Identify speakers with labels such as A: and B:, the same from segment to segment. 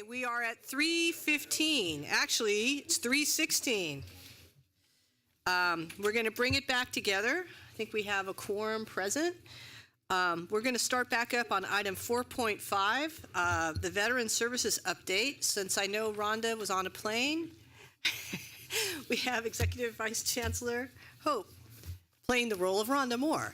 A: We are at 3:15. Actually, it's 3:16. We're going to bring it back together. I think we have a quorum present. We're going to start back up on item 4.5, the Veteran Services Update. Since I know Rhonda was on a plane, we have Executive Vice Chancellor Hope playing the role of Rhonda Moore.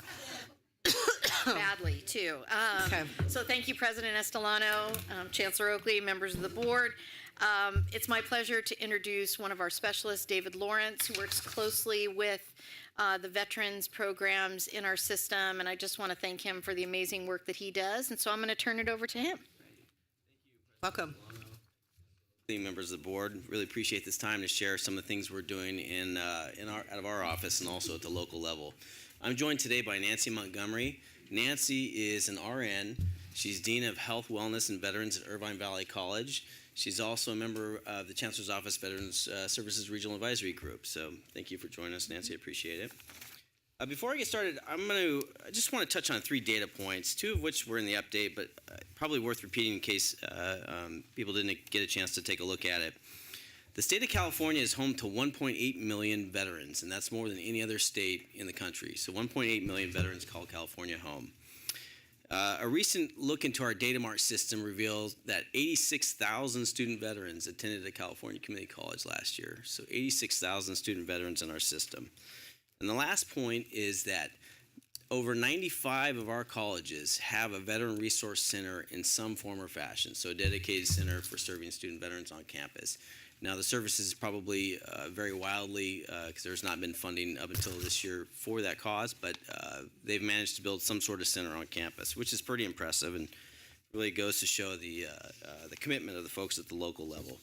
B: Badly, too.
A: Okay.
B: So thank you, President Estolano, Chancellor Oakley, members of the board. It's my pleasure to introduce one of our specialists, David Lawrence, who works closely with the veterans programs in our system, and I just want to thank him for the amazing work that he does, and so I'm going to turn it over to him.
C: Thank you,
A: Welcome.
C: Members of the board. Really appreciate this time to share some of the things we're doing out of our office and also at the local level. I'm joined today by Nancy Montgomery. Nancy is an RN. She's Dean of Health, Wellness, and Veterans at Irvine Valley College. She's also a member of the Chancellor's Office Veterans Services Regional Advisory Group. So thank you for joining us, Nancy. I appreciate it. Before I get started, I just want to touch on 3 data points, 2 of which were in the update, but probably worth repeating in case people didn't get a chance to take a look at it. The state of California is home to 1.8 million veterans, and that's more than any other state in the country. So 1.8 million veterans call California home. A recent look into our data mart system reveals that 86,000 student veterans attended a California community college last year. So 86,000 student veterans in our system. And the last point is that over 95 of our colleges have a veteran resource center in some form or fashion, so a dedicated center for serving student veterans on campus. Now, the services probably vary wildly because there's not been funding up until this year for that cause, but they've managed to build some sort of center on campus, which is pretty impressive and really goes to show the commitment of the folks at the local level.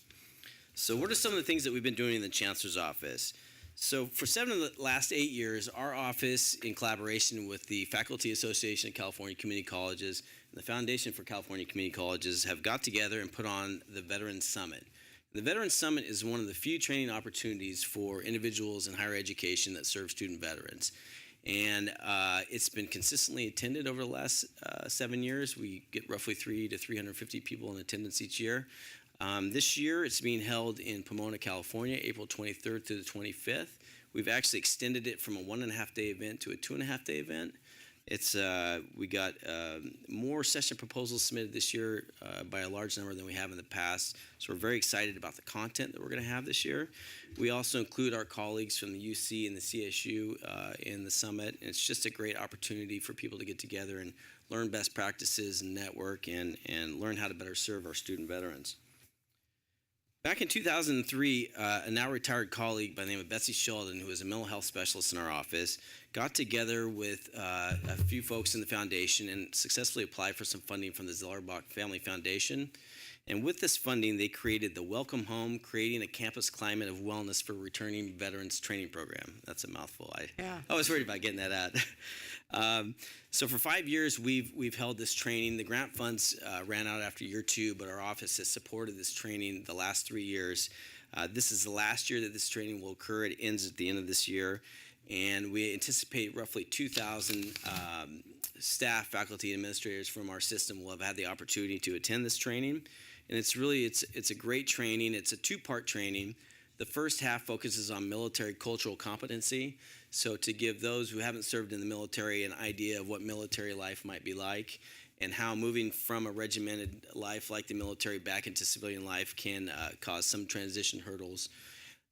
C: So what are some of the things that we've been doing in the Chancellor's office? So for 7 of the last 8 years, our office, in collaboration with the Faculty Association of California Community Colleges and the Foundation for California Community Colleges, have got together and put on the Veterans Summit. The Veterans Summit is one of the few training opportunities for individuals in higher education that serve student veterans. And it's been consistently attended over the last 7 years. We get roughly 300 to 350 people in attendance each year. This year, it's being held in Pomona, California, April 23rd to the 25th. We've actually extended it from a 1.5-day event to a 2.5-day event. We got more session proposals submitted this year by a large number than we have in the past. So we're very excited about the content that we're going to have this year. We also include our colleagues from the UC and the CSU in the summit. And it's just a great opportunity for people to get together and learn best practices and network and learn how to better serve our student veterans. Back in 2003, a now retired colleague by the name of Betsy Sheldon, who was a mental health specialist in our office, got together with a few folks in the foundation and successfully applied for some funding from the Zellerbach Family Foundation. And with this funding, they created the Welcome Home, Creating a Campus Climate of Wellness for Returning Veterans Training Program. That's a mouthful. I was worried about getting that out. So for 5 years, we've held this training. The grant funds ran out after year 2, but our office has supported this training the last 3 years. This is the last year that this training will occur. It ends at the end of this year. And we anticipate roughly 2,000 staff, faculty, and administrators from our system will have had the opportunity to attend this training. And it's a great training. It's a 2-part training. The first half focuses on military cultural competency. So to give those who haven't served in the military an idea of what military life might be like and how moving from a regimented life like the military back into civilian life can cause some transition hurdles.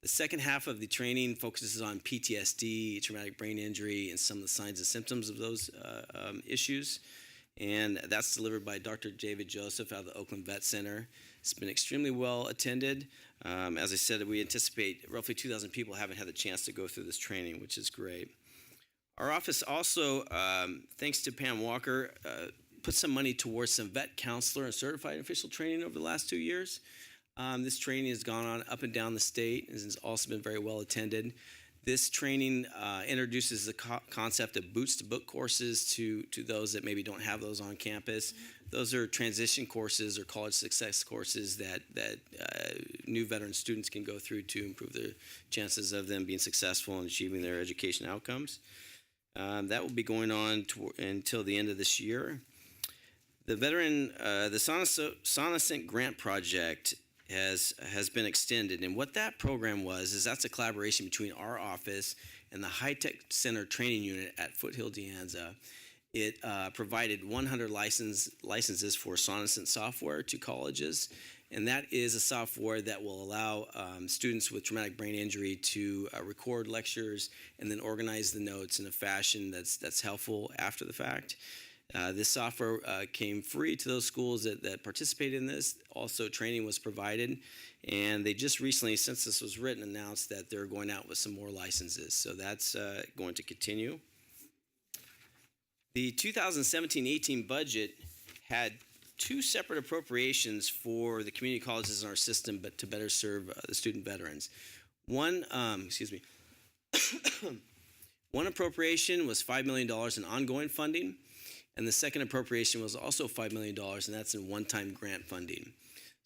C: The second half of the training focuses on PTSD, traumatic brain injury, and some of the signs and symptoms of those issues. And that's delivered by Dr. David Joseph out of the Oakland Vet Center. It's been extremely well attended. As I said, we anticipate roughly 2,000 people haven't had the chance to go through this training, which is great. Our office also, thanks to Pam Walker, put some money towards some vet counselor and certified official training over the last 2 years. This training has gone on up and down the state and has also been very well attended. This training introduces the concept of boots to book courses to those that maybe don't have those on campus. Those are transition courses or college success courses that new veteran students can go through to improve their chances of them being successful and achieving their education outcomes. That will be going on until the end of this year. The Sonocent Grant Project has been extended, and what that program was is that's a collaboration between our office and the High Tech Center Training Unit at Foothill De Anza. It provided 100 licenses for Sonocent software to colleges, and that is a software that will allow students with traumatic brain injury to record lectures and then organize the notes in a fashion that's helpful after the fact. This software came free to those schools that participated in this. Also, training was provided, and they just recently, since this was written, announced that they're going out with some more licenses. So that's going to continue. The 2017-18 budget had two separate appropriations for the community colleges in our system, but to better serve the student veterans. One appropriation was $5 million in ongoing funding, and the second appropriation was also $5 million, and that's in one-time grant funding.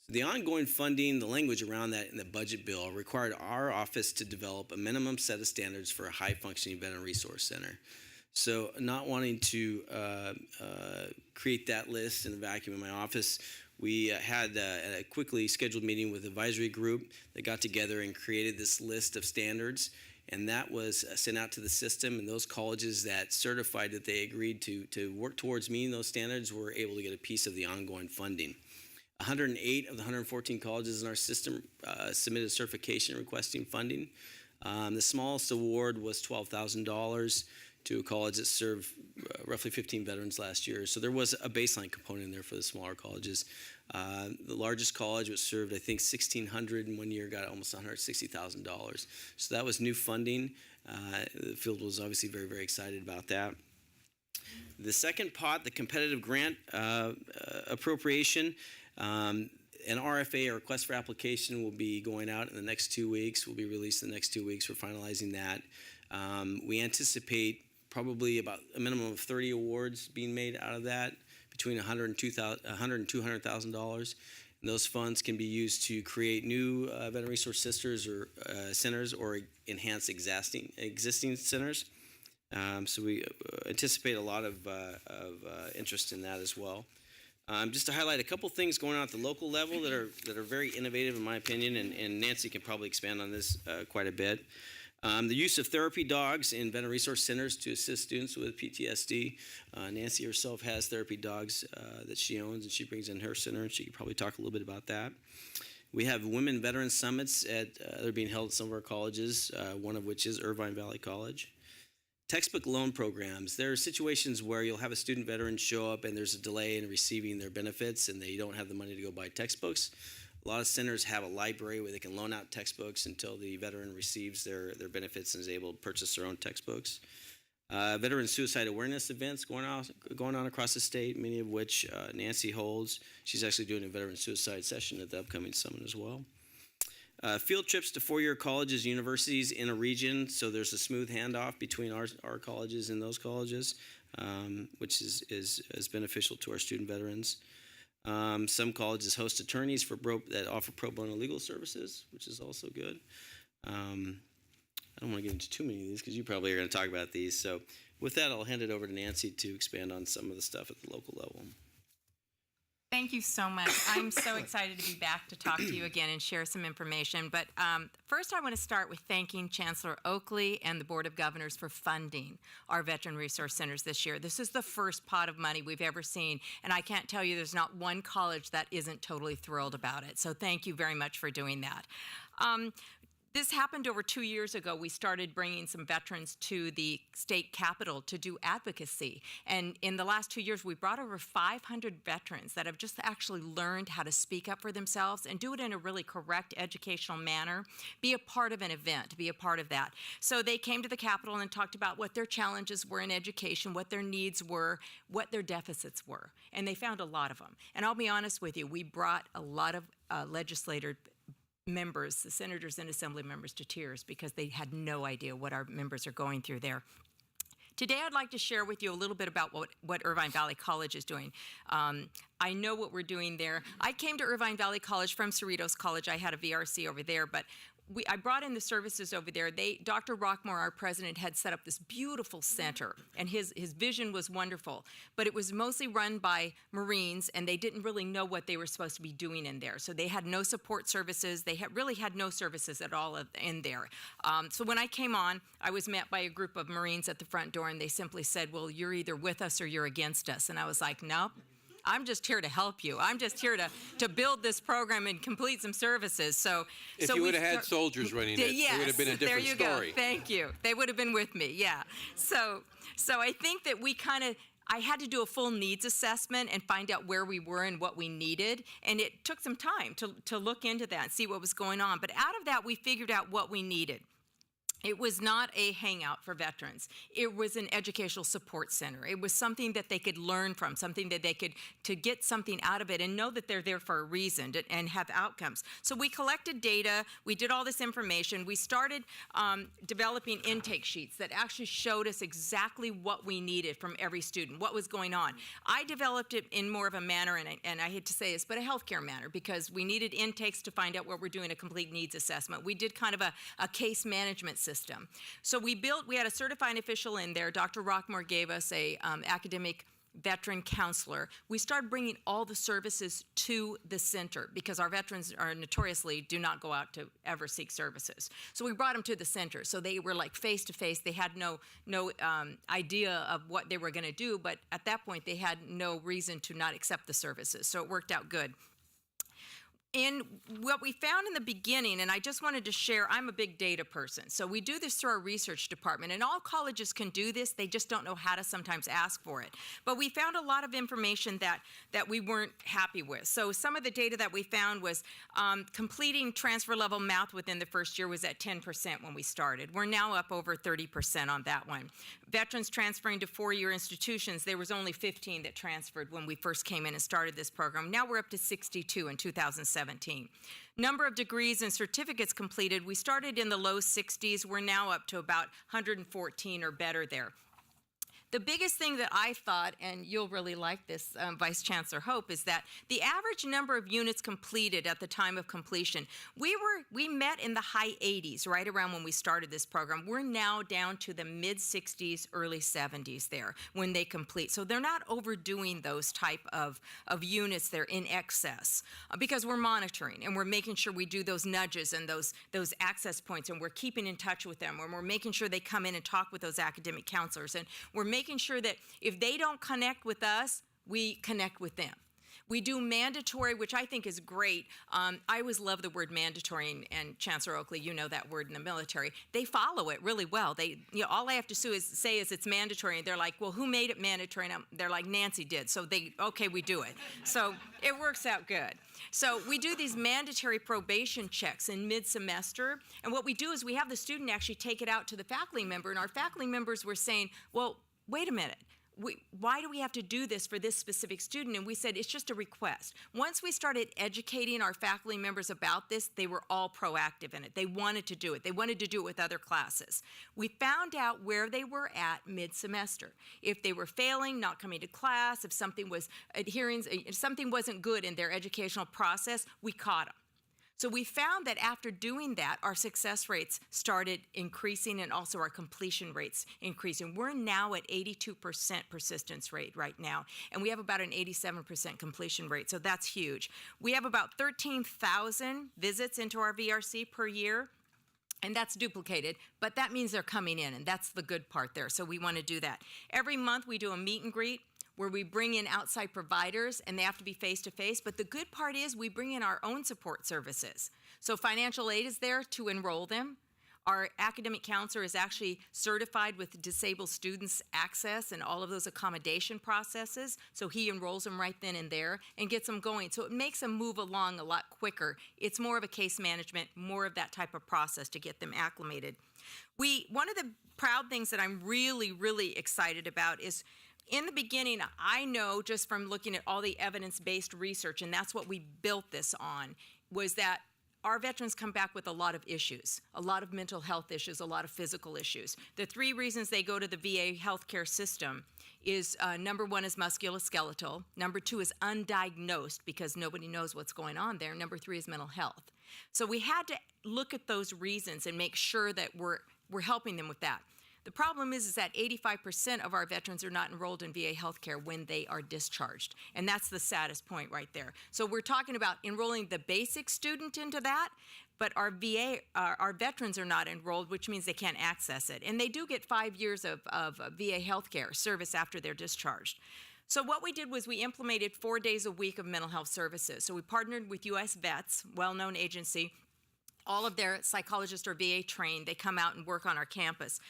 C: So the ongoing funding, the language around that in the budget bill, required our office to develop a minimum set of standards for a high-functioning veteran resource center. So not wanting to create that list in a vacuum in my office, we had a quickly scheduled meeting with the advisory group that got together and created this list of standards, and that was sent out to the system, and those colleges that certified that they agreed to work towards meeting those standards were able to get a piece of the ongoing funding. 108 of the 114 colleges in our system submitted certification requesting funding. The smallest award was $12,000 to a college that served roughly 15 veterans last year. So there was a baseline component in there for the smaller colleges. The largest college was served, I think, 1,600 in 1 year, got almost $160,000. So that was new funding. The field was obviously very, very excited about that. The second pot, the competitive grant appropriation, an RFA, a request for application, will be going out in the next 2 weeks. Will be released in the next 2 weeks. We're finalizing that. We anticipate probably about a minimum of 30 awards being made out of that, between $100,000 and $200,000. And those funds can be used to create new veteran resource centers or enhance existing centers. So we anticipate a lot of interest in that as well. Just to highlight a couple things going on at the local level that are very innovative in my opinion, and Nancy can probably expand on this quite a bit. The use of therapy dogs in veteran resource centers to assist students with PTSD. Nancy herself has therapy dogs that she owns and she brings in her center, and she could probably talk a little bit about that. We have women veteran summits that are being held at some of our colleges, one of which is Irvine Valley College. Textbook loan programs. There are situations where you'll have a student veteran show up and there's a delay in receiving their benefits and they don't have the money to go buy textbooks. A lot of centers have a library where they can loan out textbooks until the veteran receives their benefits and is able to purchase their own textbooks. Veteran suicide awareness events going on across the state, many of which Nancy holds. She's actually doing a veteran suicide session at the upcoming summit as well. Field trips to four-year colleges, universities in a region, so there's a smooth handoff between our colleges and those colleges, which is beneficial to our student veterans. Some colleges host attorneys that offer pro bono legal services, which is also good. I don't want to get into too many of these because you probably are going to talk about these. So with that, I'll hand it over to Nancy to expand on some of the stuff at the local level.
D: Thank you so much. I'm so excited to be back to talk to you again and share some information. But first, I want to start with thanking Chancellor Oakley and the Board of Governors for funding our Veteran Resource Centers this year. This is the first pot of money we've ever seen, and I can't tell you there's not one college that isn't totally thrilled about it. So thank you very much for doing that. This happened over 2 years ago. We started bringing some veterans to the state capitol to do advocacy. And in the last 2 years, we brought over 500 veterans that have just actually learned how to speak up for themselves and do it in a really correct educational manner, be a part of an event, be a part of that. So they came to the capitol and talked about what their challenges were in education, what their needs were, what their deficits were. And they found a lot of them. And I'll be honest with you, we brought a lot of legislators, members, the senators and assembly members, to tears because they had no idea what our members are going through there. Today, I'd like to share with you a little bit about what Irvine Valley College is doing. I know what we're doing there. I came to Irvine Valley College from Cerritos College. I had a VRC over there, but I brought in the services over there. Dr. Rockmore, our president, had set up this beautiful center, and his vision was wonderful. But it was mostly run by Marines, and they didn't really know what they were supposed to be doing in there. So they had no support services. They really had no services at all in there. So when I came on, I was met by a group of Marines at the front door, and they simply said, "Well, you're either with us or you're against us." And I was like, "Nope. I'm just here to help you. I'm just here to build this program and complete some services." So
E: If you would have had soldiers running it,
D: yes,
E: it would have been a different
D: there you
E: story.
D: Go. Thank you. They would have been with me, yeah. So I think that I had to do a full needs assessment and find out where we were and what we needed. And it took some time to look into that and see what was going on. But out of that, we figured out what we needed. It was not a hangout for veterans. It was an educational support center. It was something that they could learn from, something that they could, to get something out of it and know that they're there for a reason and have outcomes. So we collected data, we did all this information, we started developing intake sheets that actually showed us exactly what we needed from every student, what was going on. I developed it in more of a manner, and I hate to say this, but a healthcare manner, because we needed intakes to find out what we're doing, a complete needs assessment. We did kind of a case management system. So we had a certifying official in there. Dr. Rockmore gave us a academic veteran counselor. We started bringing all the services to the center because our veterans are notoriously do not go out to ever seek services. So we brought them to the center. So they were like face to face. They had no idea of what they were going to do, but at that point they had no reason to not accept the services. So it worked out good. And what we found in the beginning, and I just wanted to share, I'm a big data person. So we do this through our research department, and all colleges can do this. They just don't know how to sometimes ask for it. But we found a lot of information that we weren't happy with. So some of the data that we found was completing transfer level math within the first year was at 10% when we started. We're now up over 30% on that one. Veterans transferring to four-year institutions, there was only 15 that transferred when we first came in and started this program. Now we're up to 62 in 2017. Number of degrees and certificates completed, we started in the low 60s. We're now up to about 114 or better there. The biggest thing that I thought, and you'll really like this, Vice Chancellor Hope, is that the average number of units completed at the time of completion, we met in the high 80s right around when we started this program. We're now down to the mid 60s, early 70s there when they complete. So they're not overdoing those type of units. They're in excess because we're monitoring and we're making sure we do those nudges and those access points, and we're keeping in touch with them, and we're making sure they come in and talk with those academic counselors, and we're making sure that if they don't connect with us, we connect with them. We do mandatory, which I think is great. I always love the word mandatory, and Chancellor Oakley, you know that word in the military. They follow it really well. All I have to say is it's mandatory, and they're like, well, who made it mandatory? And they're like, Nancy did. So okay, we do it. So it works out good. So we do these mandatory probation checks in mid-semester, and what we do is we have the student actually take it out to the faculty member, and our faculty members were saying, well, wait a minute. Why do we have to do this for this specific student? And we said, it's just a request. Once we started educating our faculty members about this, they were all proactive in it. They wanted to do it. They wanted to do it with other classes. We found out where they were at mid-semester. If they were failing, not coming to class, if something was if something wasn't good in their educational process, we caught them. So we found that after doing that, our success rates started increasing and also our completion rates increasing. We're now at 82% persistence rate right now, and we have about an 87% completion rate, so that's huge. We have about 13,000 visits into our VRC per year, and that's duplicated, but that means they're coming in, and that's the good part there, so we want to do that. Every month we do a meet and greet where we bring in outside providers, and they have to be face-to-face. But the good part is we bring in our own support services. So financial aid is there to enroll them. Our academic counselor is actually certified with disabled students' access and all of those accommodation processes. So he enrolls them right then and there and gets them going. So it makes them move along a lot quicker. It's more of a case management, more of that type of process to get them acclimated. One of the proud things that I'm really, really excited about is in the beginning, I know just from looking at all the evidence-based research, and that's what we built this on, was that our veterans come back with a lot of issues, a lot of mental health issues, a lot of physical issues. The three reasons they go to the VA healthcare system is number one is musculoskeletal, number two is undiagnosed because nobody knows what's going on there, number three is mental health. So we had to look at those reasons and make sure that we're helping them with that. The problem is that 85% of our veterans are not enrolled in VA healthcare when they are discharged. And that's the saddest point right there. So we're talking about enrolling the basic student into that, but our veterans are not enrolled, which means they can't access it. And they do get 5 years of VA healthcare service after they're discharged. So what we did was we implemented 4 days a week of mental health services. So we partnered with US Vets, well-known agency. All of their psychologists are VA trained. They come out and work on our campus.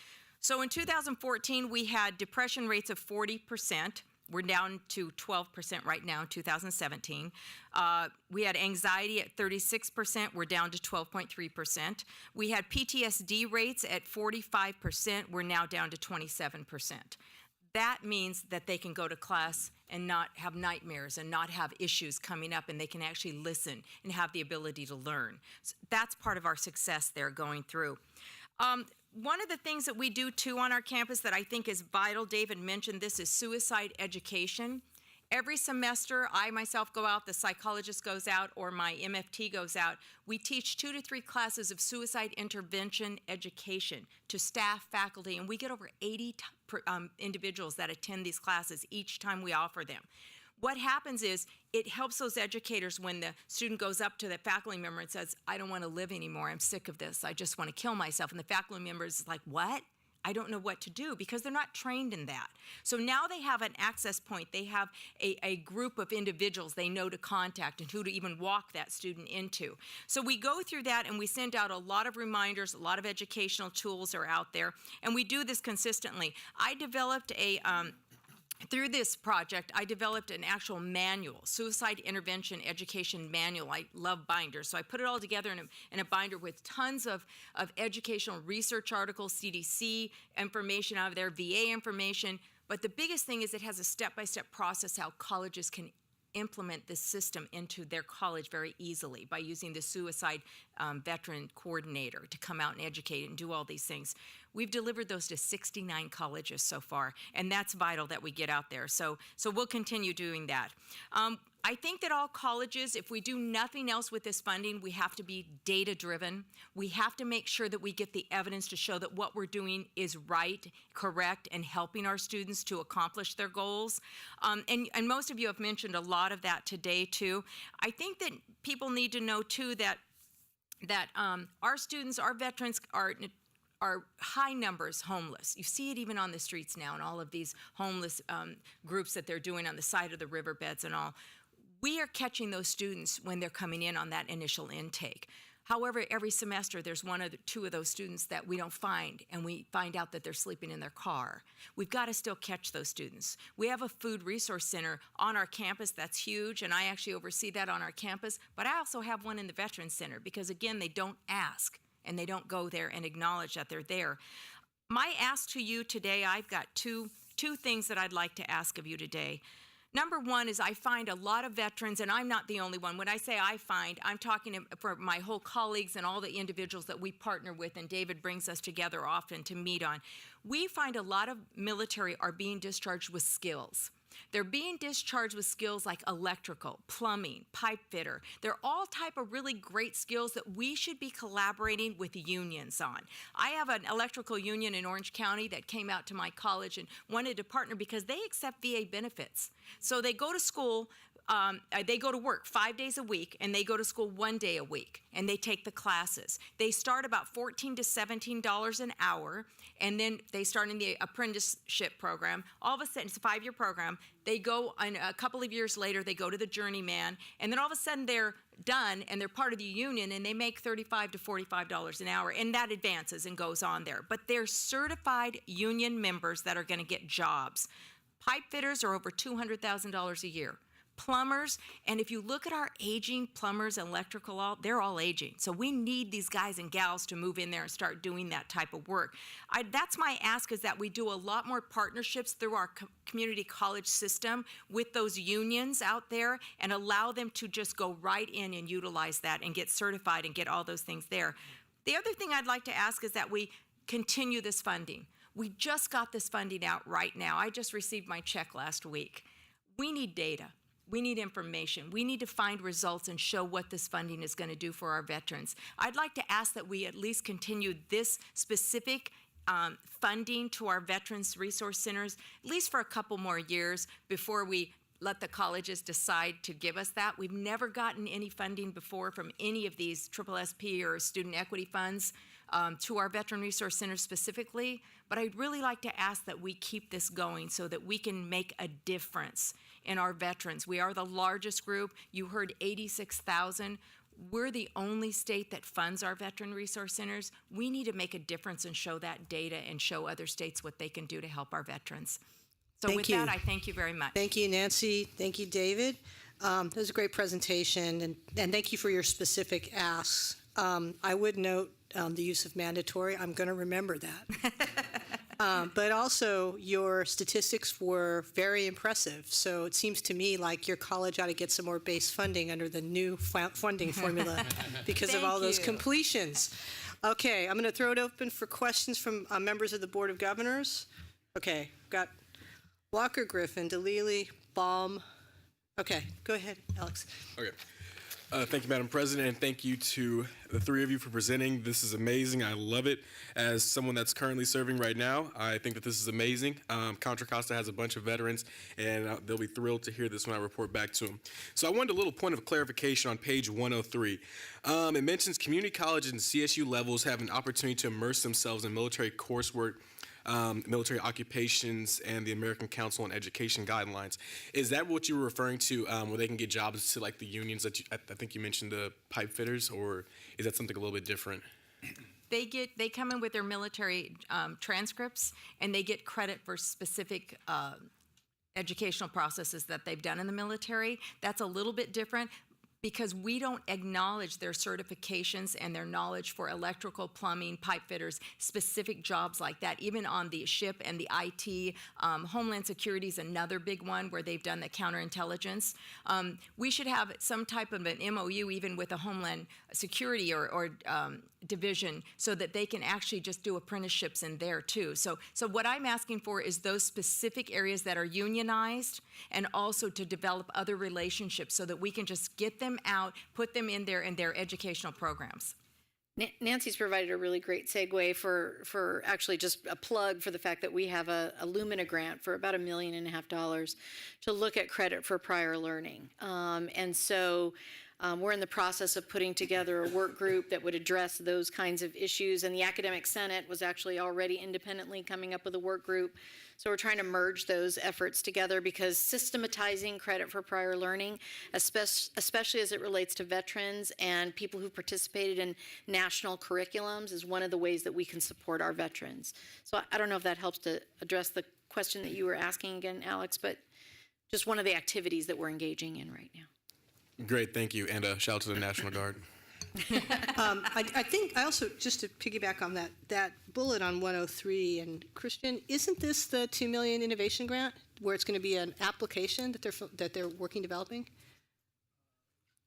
D: So in 2014, we had depression rates of 40%. We're down to 12% right now in 2017. We had anxiety at 36%. We're down to 12.3%. We had PTSD rates at 45%. We're now down to 27%. That means that they can go to class and not have nightmares and not have issues coming up, and they can actually listen and have the ability to learn. So that's part of our success there going through. One of the things that we do too on our campus that I think is vital, David mentioned this, is suicide education. Every semester, I myself go out, the psychologist goes out, or my MFT goes out. We teach 2 to 3 classes of suicide intervention education to staff, faculty, and we get over 80 individuals that attend these classes each time we offer them. What happens is it helps those educators when the student goes up to the faculty member and says, I don't want to live anymore, I'm sick of this, I just want to kill myself. And the faculty member is like, what? I don't know what to do, because they're not trained in that. So now they have an access point. They have a group of individuals they know to contact and who to even walk that student into. So we go through that and we send out a lot of reminders, a lot of educational tools are out there, and we do this consistently. I developed through this project, I developed an actual manual, suicide intervention education manual. I love binders, so I put it all together in a binder with tons of educational research articles, CDC information out of there, VA information. But the biggest thing is it has a step-by-step process how colleges can implement this system into their college very easily by using the suicide veteran coordinator to come out and educate and do all these things. We've delivered those to 69 colleges so far, and that's vital that we get out there. So we'll continue doing that. I think that all colleges, if we do nothing else with this funding, we have to be data-driven. We have to make sure that we get the evidence to show that what we're doing is right, correct, and helping our students to accomplish their goals. And most of you have mentioned a lot of that today, too. I think that people need to know, too, that our students, our veterans are high numbers homeless. You see it even on the streets now in all of these homeless groups that they're doing on the side of the riverbeds and all. We are catching those students when they're coming in on that initial intake. However, every semester there's 1 or 2 of those students that we don't find, and we find out that they're sleeping in their car. We've got to still catch those students. We have a food resource center on our campus that's huge, and I actually oversee that on our campus, but I also have one in the Veterans Center because, again, they don't ask and they don't go there and acknowledge that they're there. My ask to you today, I've got two things that I'd like to ask of you today. Number one is I find a lot of veterans, and I'm not the only one. When I say I find, I'm talking for my whole colleagues and all the individuals that we partner with, and David brings us together often to meet on. We find a lot of military are being discharged with skills. They're being discharged with skills like electrical, plumbing, pipe fitter. They're all type of really great skills that we should be collaborating with unions on. I have an electrical union in Orange County that came out to my college and wanted to partner because they accept VA benefits. So they go to school, they go to work 5 days a week, and they go to school 1 day a week, and they take the classes. They start about $14 to $17 an hour, and then they start in the apprenticeship program. All of a sudden, it's a 5-year program. They go, and a couple of years later, they go to the journeyman, and then all of a sudden they're done, and they're part of the union, and they make $35 to $45 an hour, and that advances and goes on there. But they're certified union members that are going to get jobs. Pipe fitters are over $200,000 a year. Plumbers, and if you look at our aging plumbers and electrical, they're all aging. So we need these guys and gals to move in there and start doing that type of work. That's my ask, is that we do a lot more partnerships through our community college system with those unions out there and allow them to just go right in and utilize that and get certified and get all those things there. The other thing I'd like to ask is that we continue this funding. We just got this funding out right now. I just received my check last week. We need data. We need information. We need to find results and show what this funding is going to do for our veterans. I'd like to ask that we at least continue this specific funding to our Veterans Resource Centers, at least for a couple more years before we let the colleges decide to give us that. We've never gotten any funding before from any of these SSSP or student equity funds to our Veteran Resource Centers specifically, but I'd really like to ask that we keep this going so that we can make a difference in our veterans. We are the largest group. You heard 86,000. We're the only state that funds our Veteran Resource Centers. We need to make a difference and show that data and show other states what they can do to help our veterans. So with that, I thank you very much.
A: Thank you, Nancy. Thank you, David. That was a great presentation, and thank you for your specific asks. I would note the use of mandatory. I'm going to remember that. But also, your statistics were very impressive. So it seems to me like your college ought to get some more base funding under the new funding formula because of all those completions. Okay, I'm going to throw it open for questions from members of the Board of Governors. Okay, got Walker, Griffin, DeLilly, Baum. Okay, go ahead, Alex.
F: Okay. Thank you, Madam President, and thank you to the three of you for presenting. This is amazing. I love it. As someone that's currently serving right now, I think that this is amazing. Contra Costa has a bunch of veterans, and they'll be thrilled to hear this when I report back to them. So I wanted a little point of clarification on page 103. It mentions community colleges and CSU levels have an opportunity to immerse themselves in military coursework, military occupations, and the American Council on Education guidelines. Is that what you were referring to, where they can get jobs to like the unions that I think you mentioned, the pipe fitters, or is that something a little bit different?
D: They come in with their military transcripts, and they get credit for specific educational processes that they've done in the military. That's a little bit different, because we don't acknowledge their certifications and their knowledge for electrical, plumbing, pipe fitters, specific jobs like that, even on the ship and the IT. Homeland Security is another big one where they've done the counterintelligence. We should have some type of an MOU even with a Homeland Security or division so that they can actually just do apprenticeships in there too. So what I'm asking for is those specific areas that are unionized, and also to develop other relationships so that we can just get them out, put them in their educational programs.
B: Nancy's provided a really great segue for actually just a plug for the fact that we have a Lumina Grant for about $1.5 million to look at credit for prior learning. And so we're in the process of putting together a work group that would address those kinds of issues. And the Academic Senate was actually already independently coming up with a work group. So we're trying to merge those efforts together, because systematizing credit for prior learning, especially as it relates to veterans and people who participated in national curriculums, is one of the ways that we can support our veterans. So I don't know if that helps to address the question that you were asking again, Alex, but just one of the activities that we're engaging in right now.
F: Great, thank you, and shout out to the National Guard.
A: I think I also, just to piggyback on that bullet on 103, and Christian, isn't this the $2 million innovation grant where it's going to be an application that they're working developing?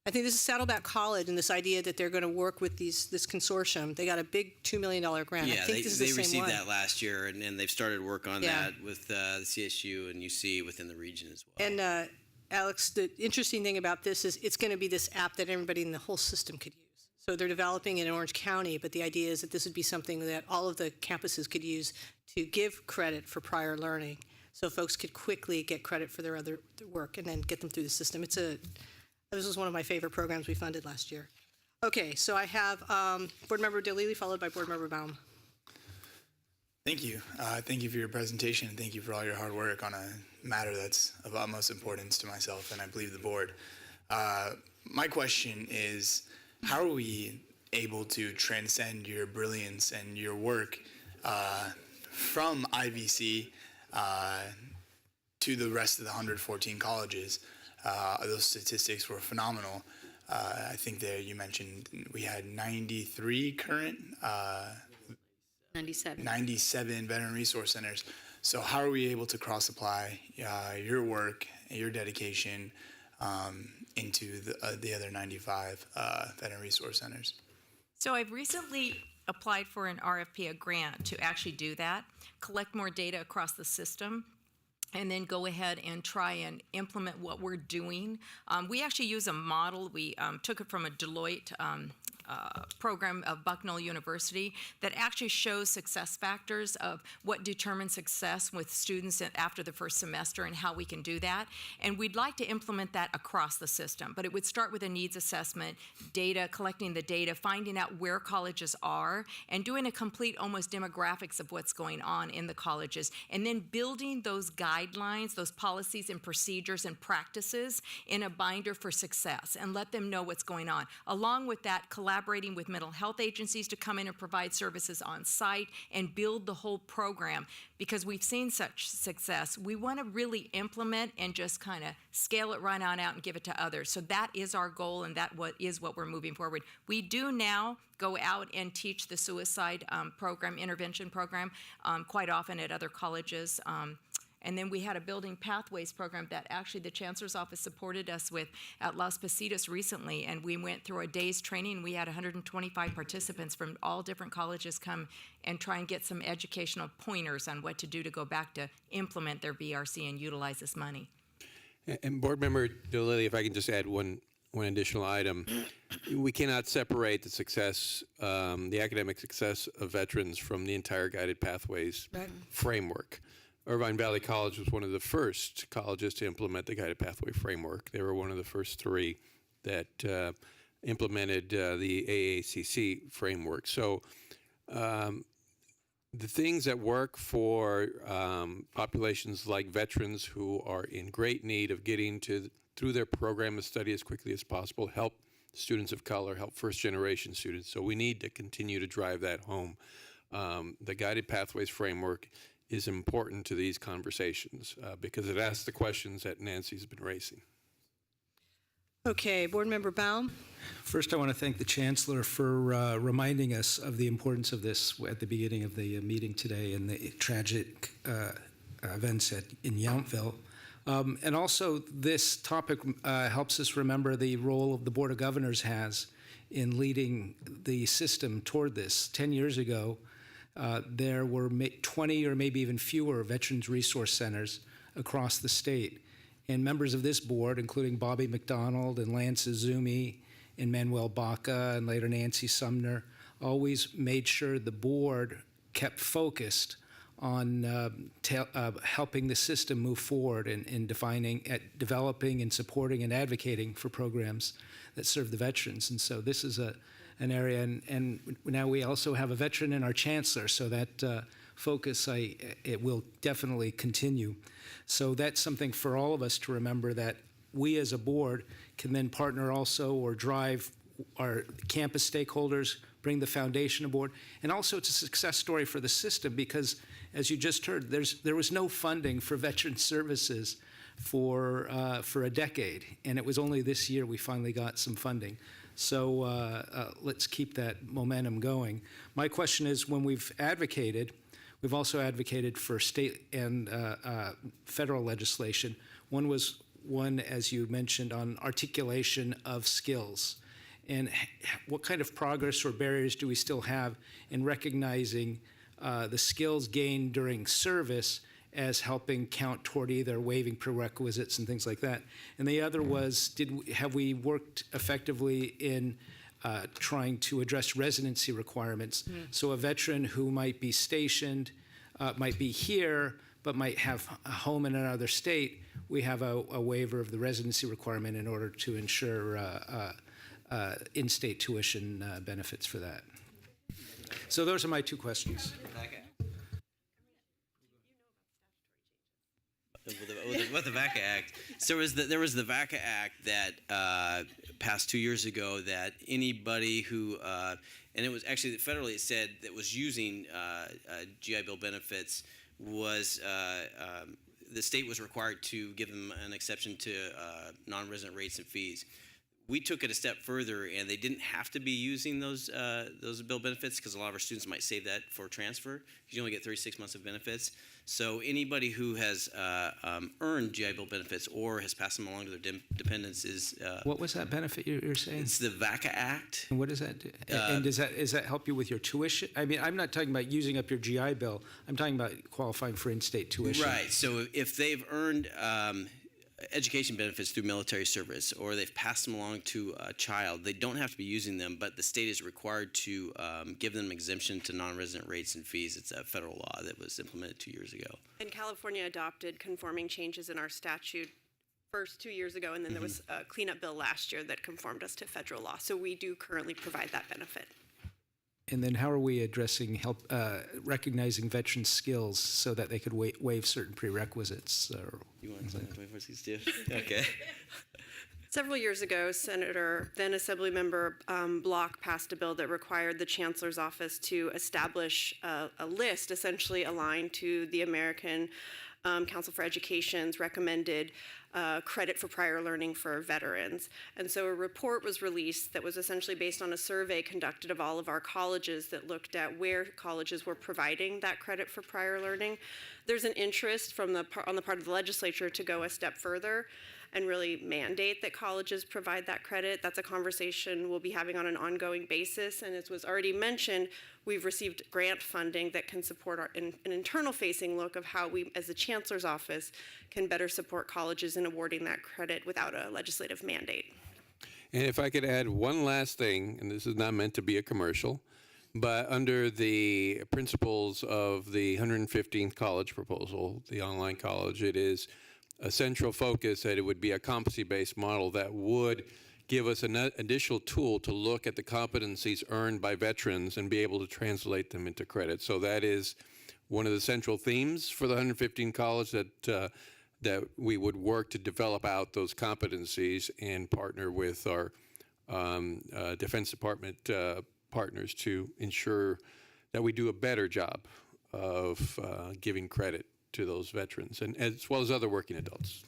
A: I think this is Saddleback College and this idea that they're going to work with this consortium. They got a big $2 million grant.
C: Yeah,
A: I think this is the same
C: received
A: one.
C: that last year, and they've started work on that with the CSU and UC within the region as well.
A: And Alex, the interesting thing about this is it's going to be this app that everybody in the whole system could use. So they're developing it in Orange County, but the idea is that this would be something that all of the campuses could use to give credit for prior learning, so folks could quickly get credit for their other work and then get them through the system. This was one of my favorite programs we funded last year. Okay, so I have Board Member DeLilly followed by Board Member Baum.
G: Thank you. Thank you for your presentation, and thank you for all your hard work on a matter that's of utmost importance to myself and I believe the board. My question is, how are we able to transcend your brilliance and your work from IVC to the rest of the 114 colleges? Those statistics were phenomenal. I think that you mentioned we had 93 current 97 veteran resource centers. So how are we able to cross-apply your work, your dedication into the other 95 veteran resource centers?
D: So I've recently applied for an RFP, a grant, to actually do that, collect more data across the system. and then go ahead and try and implement what we're doing. We actually use a model. We took it from a Deloitte program of Bucknell University that actually shows success factors of what determines success with students after the first semester and how we can do that. And we'd like to implement that across the system, but it would start with a needs assessment, data, collecting the data, finding out where colleges are, and doing a complete almost demographics of what's going on in the colleges, and then building those guidelines, those policies and procedures and practices in a binder for success, and let them know what's going on. Along with that, collaborating with mental health agencies to come in and provide services on site and build the whole program. Because we've seen such success, we want to really implement and just kind of scale it right on out and give it to others. So that is our goal, and that is what we're moving forward. We do now go out and teach the suicide program, intervention program, quite often at other colleges. And then we had a building pathways program that actually the Chancellor's office supported us with at Las Positas recently, and we went through a day's training. We had 125 participants from all different colleges come and try and get some educational pointers on what to do to go back to implement their BRC and utilize this money.
E: And Board Member DeLilly, if I can just add one additional item. We cannot separate the success, the academic success of veterans from the entire guided pathways framework. Irvine Valley College was one of the first colleges to implement the guided pathway framework. They were one of the first three that implemented the AACC framework. So the things that work for populations like veterans who are in great need of getting through their program of study as quickly as possible, help students of color, help first-generation students. So we need to continue to drive that home. The guided pathways framework is important to these conversations because it asks the questions that Nancy's been raising.
A: Okay, Board Member Baum.
H: First, I want to thank the Chancellor for reminding us of the importance of this at the beginning of the meeting today and the tragic events in Yountville. And also, this topic helps us remember the role of the Board of Governors has in leading the system toward this. 10 years ago, there were 20 or maybe even fewer Veterans Resource Centers across the state. And members of this board, including Bobby McDonald and Lance Izumi and Manuel Baca and later Nancy Sumner, always made sure the board kept focused on helping the system move forward in developing and supporting and advocating for programs that serve the veterans. And so this is an area, and now we also have a veteran in our Chancellor, so that focus, it will definitely continue. So that's something for all of us to remember, that we as a board can then partner also or drive our campus stakeholders, bring the foundation aboard. And also it's a success story for the system because, as you just heard, there was no funding for veteran services for a decade. And it was only this year we finally got some funding. So let's keep that momentum going. My question is, when we've also advocated for state and federal legislation. One was as you mentioned, on articulation of skills. And what kind of progress or barriers do we still have in recognizing the skills gained during service as helping count toward either waiving prerequisites and things like that? And the other was, have we worked effectively in trying to address residency requirements? So a veteran who might be stationed, might be here, but might have a home in another state, we have a waiver of the residency requirement in order to ensure in-state tuition benefits for that. So those are my two questions.
C: With the VACA Act, so there was the VACA Act that passed 2 years ago, that anybody who, and it was actually federally, it said that was using GI Bill benefits was, the state was required to give them an exception to non-resident rates and fees. we took it a step further, and they didn't have to be using those bill benefits because a lot of our students might save that for transfer because you only get 36 months of benefits. So anybody who has earned GI Bill benefits or has passed them along to their dependents is
H: What was that benefit you're saying?
C: it's the VACA Act.
H: And what does that do? And does that help you with your tuition? I mean, I'm not talking about using up your GI Bill. I'm talking about qualifying for in-state tuition.
C: Right. So if they've earned education benefits through military service or they've passed them along to a child, they don't have to be using them, but the state is required to give them exemption to non-resident rates and fees. It's a federal law that was implemented 2 years ago.
I: And California adopted conforming changes in our statute first 2 years ago, and then there was a cleanup bill last year that conformed us to federal law. So we do currently provide that benefit.
H: And then how are we addressing recognizing veterans' skills so that they could waive certain prerequisites?
C: You want to say 2462? Okay.
I: Several years ago, then Assemblymember Block passed a bill that required the Chancellor's office to establish a list essentially aligned to the American Council for Education's recommended credit for prior learning for veterans. And so a report was released that was essentially based on a survey conducted of all of our colleges that looked at where colleges were providing that credit for prior learning. There's an interest on the part of the legislature to go a step further and really mandate that colleges provide that credit. That's a conversation we'll be having on an ongoing basis. And as was already mentioned, we've received grant funding that can support an internal-facing look of how we, as the Chancellor's office, can better support colleges in awarding that credit without a legislative mandate.
E: And if I could add one last thing, and this is not meant to be a commercial, but under the principles of the 115th college proposal, the online college, it is a central focus that it would be a competency-based model that would give us an additional tool to look at the competencies earned by veterans and be able to translate them into credit. So that is one of the central themes for the 115 college, that we would work to develop out those competencies and partner with our Defense Department partners to ensure that we do a better job of giving credit to those veterans, and as well as other working adults.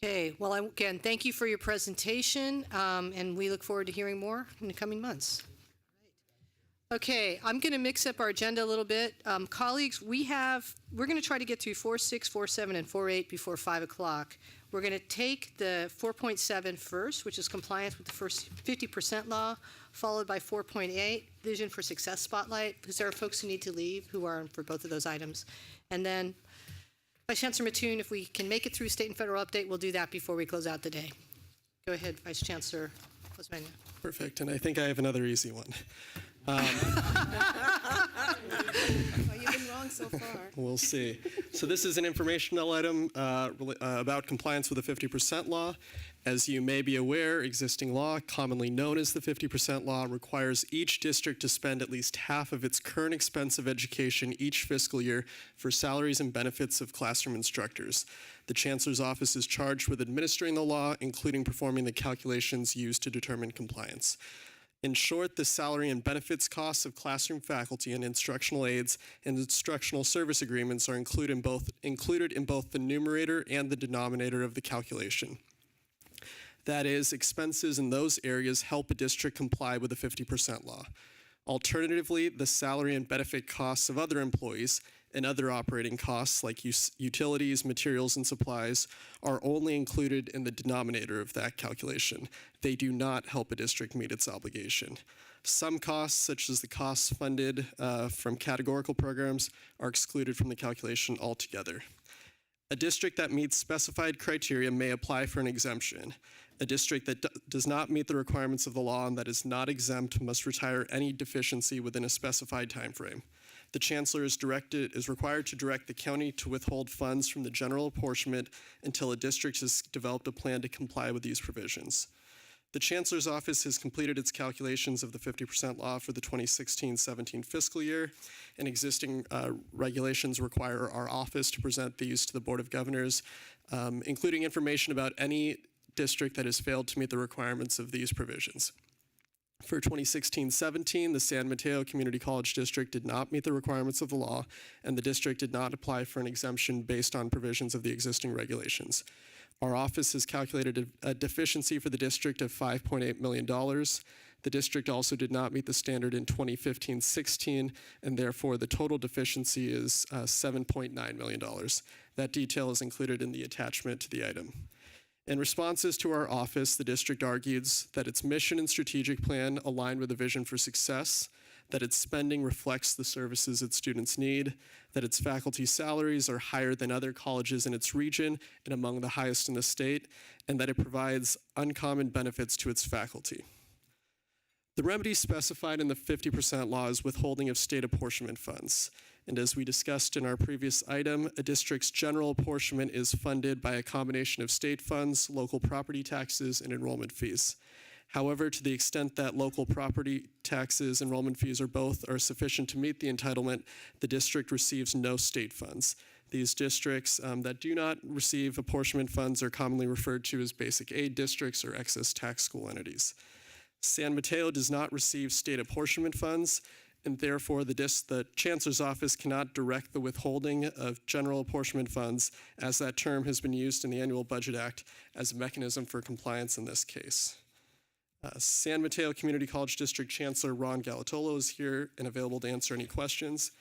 A: Okay, well, again, thank you for your presentation, and we look forward to hearing more in the coming months. Okay, I'm going to mix up our agenda a little bit. Colleagues, we're going to try to get through 4.6, 4.7, and 4.8 before 5 o'clock. We're going to take the 4.7 first, which is compliance with the first 50% law, followed by 4.8, Vision for Success Spotlight, because there are folks who need to leave who are for both of those items. And then, Vice Chancellor Mattoon, if we can make it through state and federal update, we'll do that before we close out the day. Go ahead, Vice Chancellor Osmania.
J: Perfect, and I think I have another easy one.
I: Well, you've been wrong so far.
J: We'll see. So this is an informational item about compliance with the 50% law. As you may be aware, existing law, commonly known as the 50% law, requires each district to spend at least half of its current expense of education each fiscal year for salaries and benefits of classroom instructors. The Chancellor's office is charged with administering the law, including performing the calculations used to determine compliance. In short, the salary and benefits costs of classroom faculty and instructional aides and instructional service agreements are included in both the numerator and the denominator of the calculation. That is, expenses in those areas help a district comply with the 50% law. Alternatively, the salary and benefit costs of other employees and other operating costs like utilities, materials, and supplies are only included in the denominator of that calculation. They do not help a district meet its obligation. Some costs, such as the costs funded from categorical programs, are excluded from the calculation altogether. A district that meets specified criteria may apply for an exemption. A district that does not meet the requirements of the law and that is not exempt must retire any deficiency within a specified time frame. The Chancellor is required to direct the county to withhold funds from the general apportionment until a district has developed a plan to comply with these provisions. The Chancellor's office has completed its calculations of the 50% law for the 2016-17 fiscal year, and existing regulations require our office to present these to the Board of Governors, including information about any district that has failed to meet the requirements of these provisions. For 2016-17, the San Mateo Community College District did not meet the requirements of the law, and the district did not apply for an exemption based on provisions of the existing regulations. Our office has calculated a deficiency for the district of $5.8 million. The district also did not meet the standard in 2015-16, and therefore the total deficiency is $7.9 million. That detail is included in the attachment to the item. In responses to our office, the district argues that its mission and strategic plan align with a vision for success, that its spending reflects the services its students need, that its faculty salaries are higher than other colleges in its region and among the highest in the state, and that it provides uncommon benefits to its faculty. The remedy specified in the 50% law is withholding of state apportionment funds. And as we discussed in our previous item, a district's general apportionment is funded by a combination of state funds, local property taxes, and enrollment fees. However, to the extent that local property taxes, enrollment fees, or both are sufficient to meet the entitlement, the district receives no state funds. These districts that do not receive apportionment funds are commonly referred to as basic aid districts or excess tax school entities. San Mateo does not receive state apportionment funds, and therefore the Chancellor's office cannot direct the withholding of general apportionment funds, as that term has been used in the Annual Budget Act as a mechanism for compliance in this case. San Mateo Community College District Chancellor Ron Galatolo is here and available to answer any questions.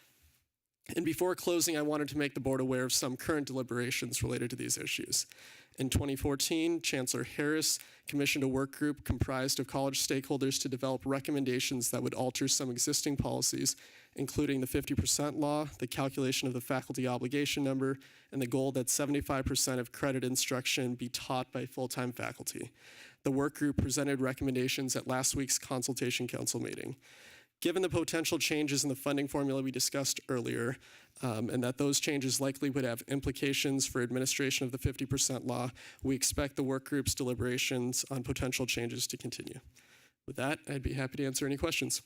J: And before closing, I wanted to make the board aware of some current deliberations related to these issues. In 2014, Chancellor Harris commissioned a work group comprised of college stakeholders to develop recommendations that would alter some existing policies, including the 50% law, the calculation of the faculty obligation number, and the goal that 75% of credit instruction be taught by full-time faculty. The work group presented recommendations at last week's consultation council meeting. Given the potential changes in the funding formula we discussed earlier, and that those changes likely would have implications for administration of the 50% law, we expect the work group's deliberations on potential changes to continue. With that, I'd be happy to answer any questions.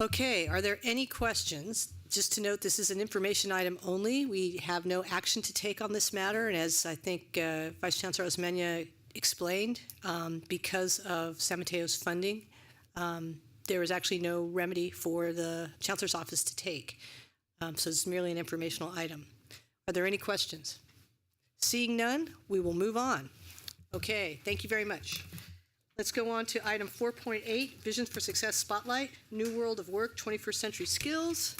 A: Okay, are there any questions? Just to note, this is an information item only. We have no action to take on this matter, and as I think Vice Chancellor Osmeña explained, because of San Mateo's funding, there is actually no remedy for the Chancellor's office to take. So it's merely an informational item. Are there any questions? Seeing none, we will move on. Okay, thank you very much. Let's go on to item 4.8, Vision for Success Spotlight, New World of Work, 21st Century Skills.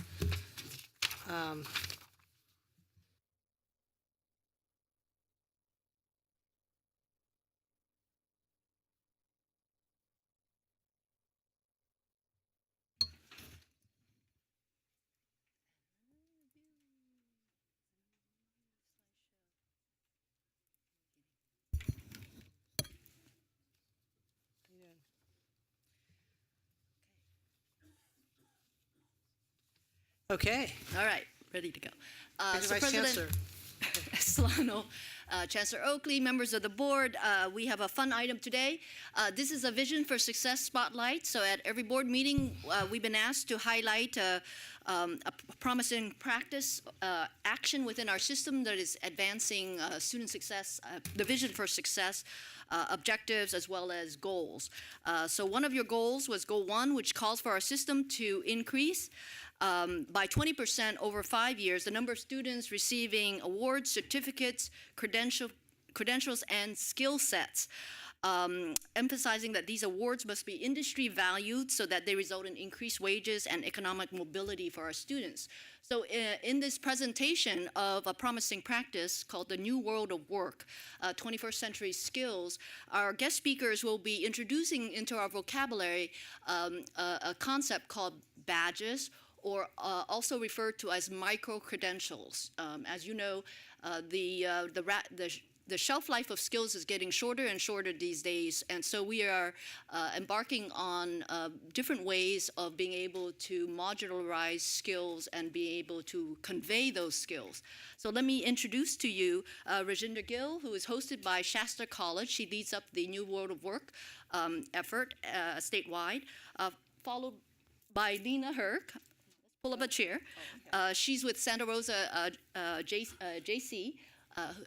A: Okay.
K: All right, ready to go.
A: Vice Chancellor.
K: Solano, Chancellor Oakley, members of the board, we have a fun item today. This is a Vision for Success Spotlight. So at every board meeting, we've been asked to highlight a promising practice action within our system that is advancing student success, the Vision for Success objectives as well as goals. So one of your goals was Goal 1, which calls for our system to increase by 20% over 5 years, the number of students receiving awards, certificates, credentials, and skill sets, emphasizing that these awards must be industry valued so that they result in increased wages and economic mobility for our students. So in this presentation of a promising practice called the New World of Work, 21st Century Skills, our guest speakers will be introducing into our vocabulary a concept called badges, or also referred to as micro-credentials. As you know, the shelf life of skills is getting shorter and shorter these days, and so we are embarking on different ways of being able to modularize skills and be able to convey those skills. So let me introduce to you Rajinder Gill, who is hosted by Shasta College. She leads up the New World of Work effort statewide, followed by Lena Herc. Pull up a chair. She's with Santa Rosa JC,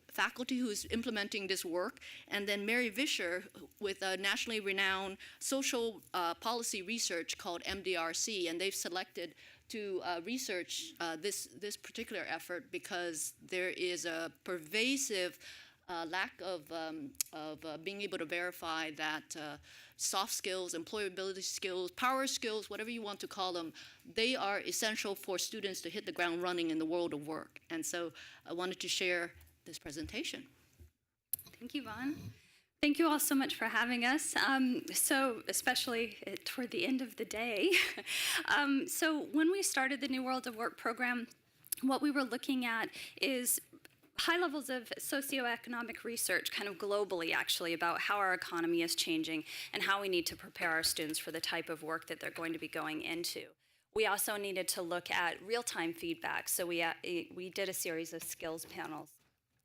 K: faculty who's implementing this work, and then Mary Vischer with a nationally renowned social policy research called MDRC, and they've selected to research this particular effort because there is a pervasive lack of being able to verify that soft skills, employability skills, power skills, whatever you want to call them, they are essential for students to hit the ground running in the world of work. And so I wanted to share this presentation.
L: Thank you, Vaughn. Thank you all so much for having us. So especially toward the end of the day. So when we started the New World of Work program, what we were looking at is high levels of socioeconomic research, kind of globally actually, about how our economy is changing and how we need to prepare our students for the type of work that they're going to be going into. We also needed to look at real-time feedback, so we did a series of skills panels.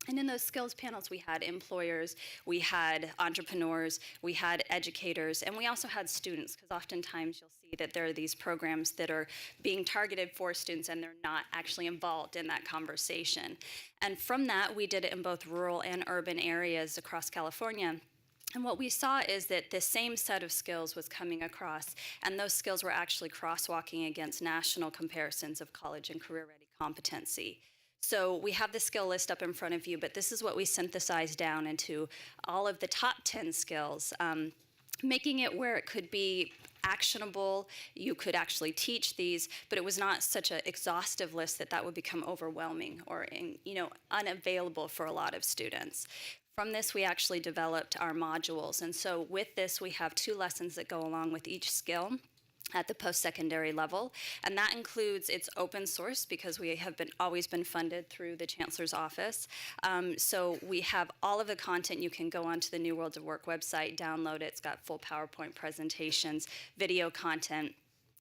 L: And in those skills panels, we had employers, we had entrepreneurs, we had educators, and we also had students, because oftentimes you'll see that there are these programs that are being targeted for students and they're not actually involved in that conversation. And from that, we did it in both rural and urban areas across California. And what we saw is that the same set of skills was coming across, and those skills were actually crosswalking against national comparisons of college and career-ready competency. So we have the skill list up in front of you, but this is what we synthesized down into all of the top 10 skills, making it where it could be actionable. You could actually teach these, but it was not such an exhaustive list that would become overwhelming or unavailable for a lot of students. From this, we actually developed our modules. And so with this, we have 2 lessons that go along with each skill at the post-secondary level, and that includes it's open source because we have always been funded through the Chancellor's office. So we have all of the content. You can go onto the New World of Work website, download it. It's got full PowerPoint presentations, video content.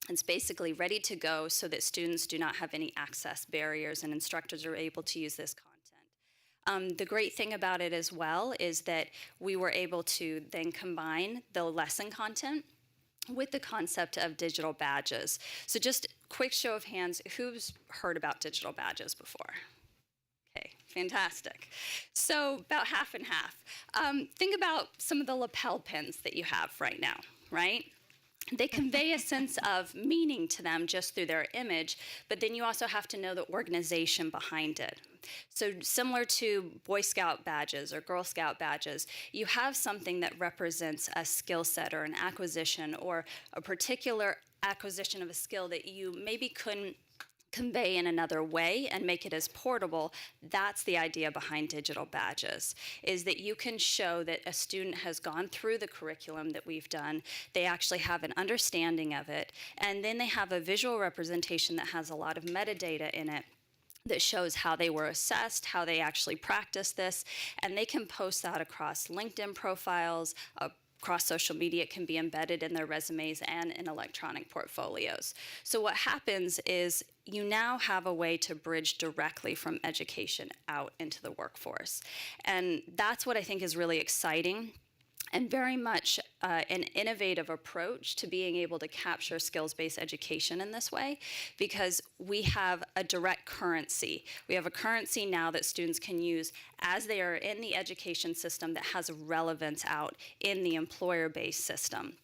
L: It's basically ready to go so that students do not have any access barriers and instructors are able to use this content. The great thing about it as well is that we were able to then combine the lesson content with the concept of digital badges. So just quick show of hands, who's heard about digital badges before? Okay, fantastic. So about half and half. Think about some of the lapel pins that you have right now, right? They convey a sense of meaning to them just through their image, but then you also have to know the organization behind it. So similar to Boy Scout badges or Girl Scout badges, you have something that represents a skill set or an acquisition or a particular acquisition of a skill that you maybe couldn't convey in another way and make it as portable. That's the idea behind digital badges, is that you can show that a student has gone through the curriculum that we've done, they actually have an understanding of it, and then they have a visual representation that has a lot of metadata in it that shows how they were assessed, how they actually practiced this, and they can post that across LinkedIn profiles, across social media. It can be embedded in their resumes and in electronic portfolios. So what happens is you now have a way to bridge directly from education out into the workforce. And that's what I think is really exciting and very much an innovative approach to being able to capture skills-based education in this way, because we have a direct currency. We have a currency now that students can use as they are in the education system that has relevance out in the employer-based system.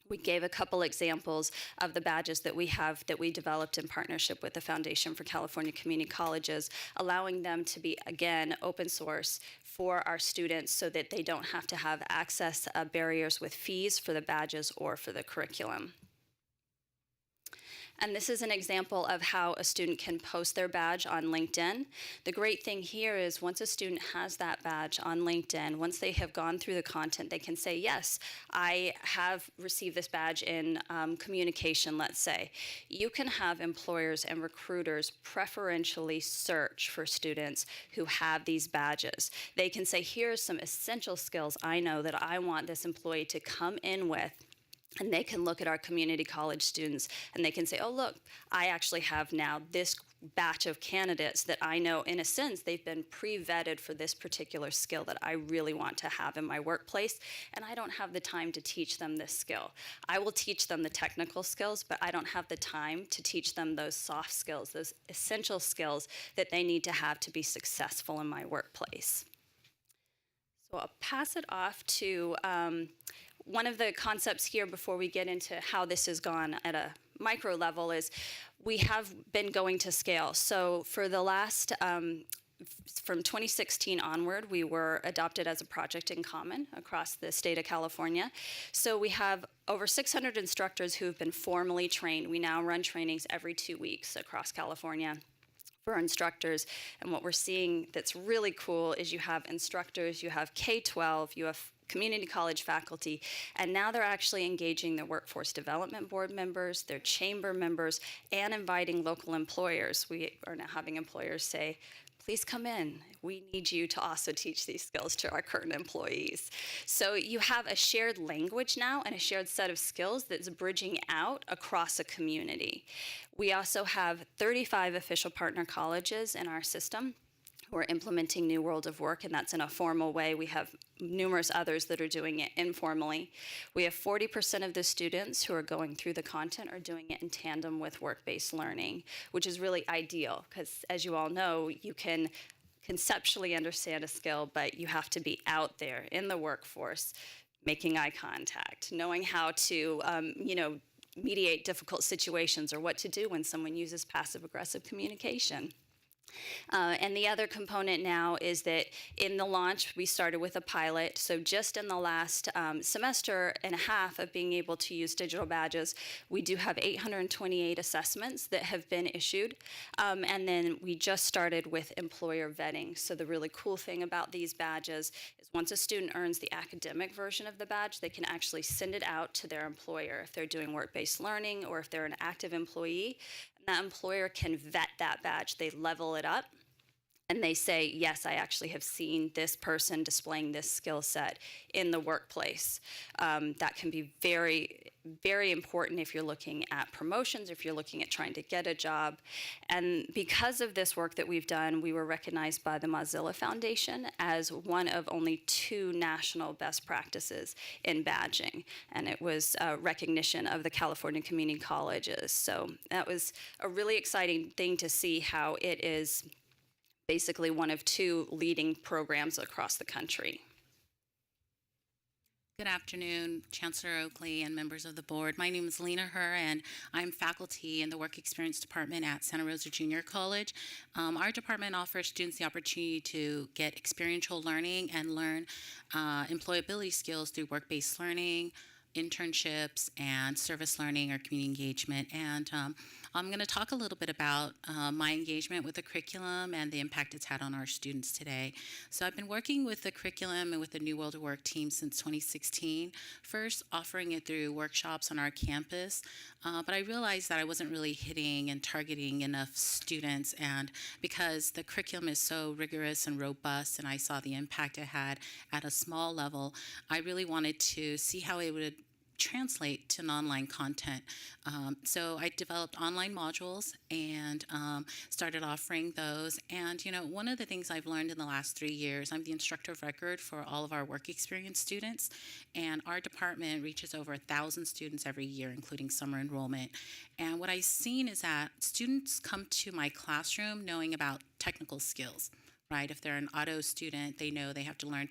L: We gave a couple examples of the badges that we have that we developed in partnership with the Foundation for California Community Colleges, allowing them to be, again, open source for our students so that they don't have to have access barriers with fees for the badges or for the curriculum. And this is an example of how a student can post their badge on LinkedIn. The great thing here is once a student has that badge on LinkedIn, once they have gone through the content, they can say, yes, I have received this badge in communication, let's say. You can have employers and recruiters preferentially search for students who have these badges. They can say, here's some essential skills I know that I want this employee to come in with. And they can look at our community college students and they can say, oh, look, I actually have now this batch of candidates that I know, in a sense, they've been pre-vetted for this particular skill that I really want to have in my workplace, and I don't have the time to teach them this skill. I will teach them the technical skills, but I don't have the time to teach them those soft skills, those essential skills that they need to have to be successful in my workplace. So I'll pass it off to one of the concepts here before we get into how this has gone at a
M: micro level is we have been going to scale. So for the last, from 2016 onward, we were adopted as a project in common across the state of California. So we have over 600 instructors who have been formally trained. We now run trainings every 2 weeks across California for our instructors. And what we're seeing that's really cool is you have instructors, you have K-12, you have community college faculty, and now they're actually engaging their workforce development board members, their chamber members, and inviting local employers. We are now having employers say, please come in. We need you to also teach these skills to our current employees. So you have a shared language now and a shared set of skills that's bridging out across a community. We also have 35 official partner colleges in our system who are implementing New World of Work, and that's in a formal way. We have numerous others that are doing it informally. We have 40% of the students who are going through the content are doing it in tandem with work-based learning, which is really ideal because, as you all know, you can conceptually understand a skill, but you have to be out there in the workforce, making eye contact, knowing how to, mediate difficult situations or what to do when someone uses passive-aggressive communication. And the other component now is that in the launch, we started with a pilot. So just in the last semester and a half of being able to use digital badges, we do have 828 assessments that have been issued. And then we just started with employer vetting. So the really cool thing about these badges is once a student earns the academic version of the badge, they can actually send it out to their employer if they're doing work-based learning or if they're an active employee. That employer can vet that badge. They level it up and they say, yes, I actually have seen this person displaying this skill set in the workplace. That can be very, very important if you're looking at promotions, if you're looking at trying to get a job. And because of this work that we've done, we were recognized by the Mozilla Foundation as one of only 2 national best practices in badging. And it was a recognition of the California community colleges. So that was a really exciting thing to see how it is basically one of 2 leading programs across the country.
N: Good afternoon, Chancellor Oakley and members of the board. My name is Lena Herr, and I'm faculty in the Work Experience Department at Santa Rosa Junior College. Our department offers students the opportunity to get experiential learning and learn employability skills through work-based learning, internships, and service learning or community engagement. And I'm going to talk a little bit about my engagement with the curriculum and the impact it's had on our students today. So I've been working with the curriculum and with the New World of Work team since 2016, first offering it through workshops on our campus, but I realized that I wasn't really hitting and targeting enough students, and because the curriculum is so rigorous and robust and I saw the impact it had at a small level, I really wanted to see how it would translate to online content. So I developed online modules and started offering those. And, one of the things I've learned in the last 3 years, I'm the instructor of record for all of our work experience students. And our department reaches over 1,000 students every year, including summer enrollment. And what I've seen is that students come to my classroom knowing about technical skills, right? If they're an auto student, they know they have to learn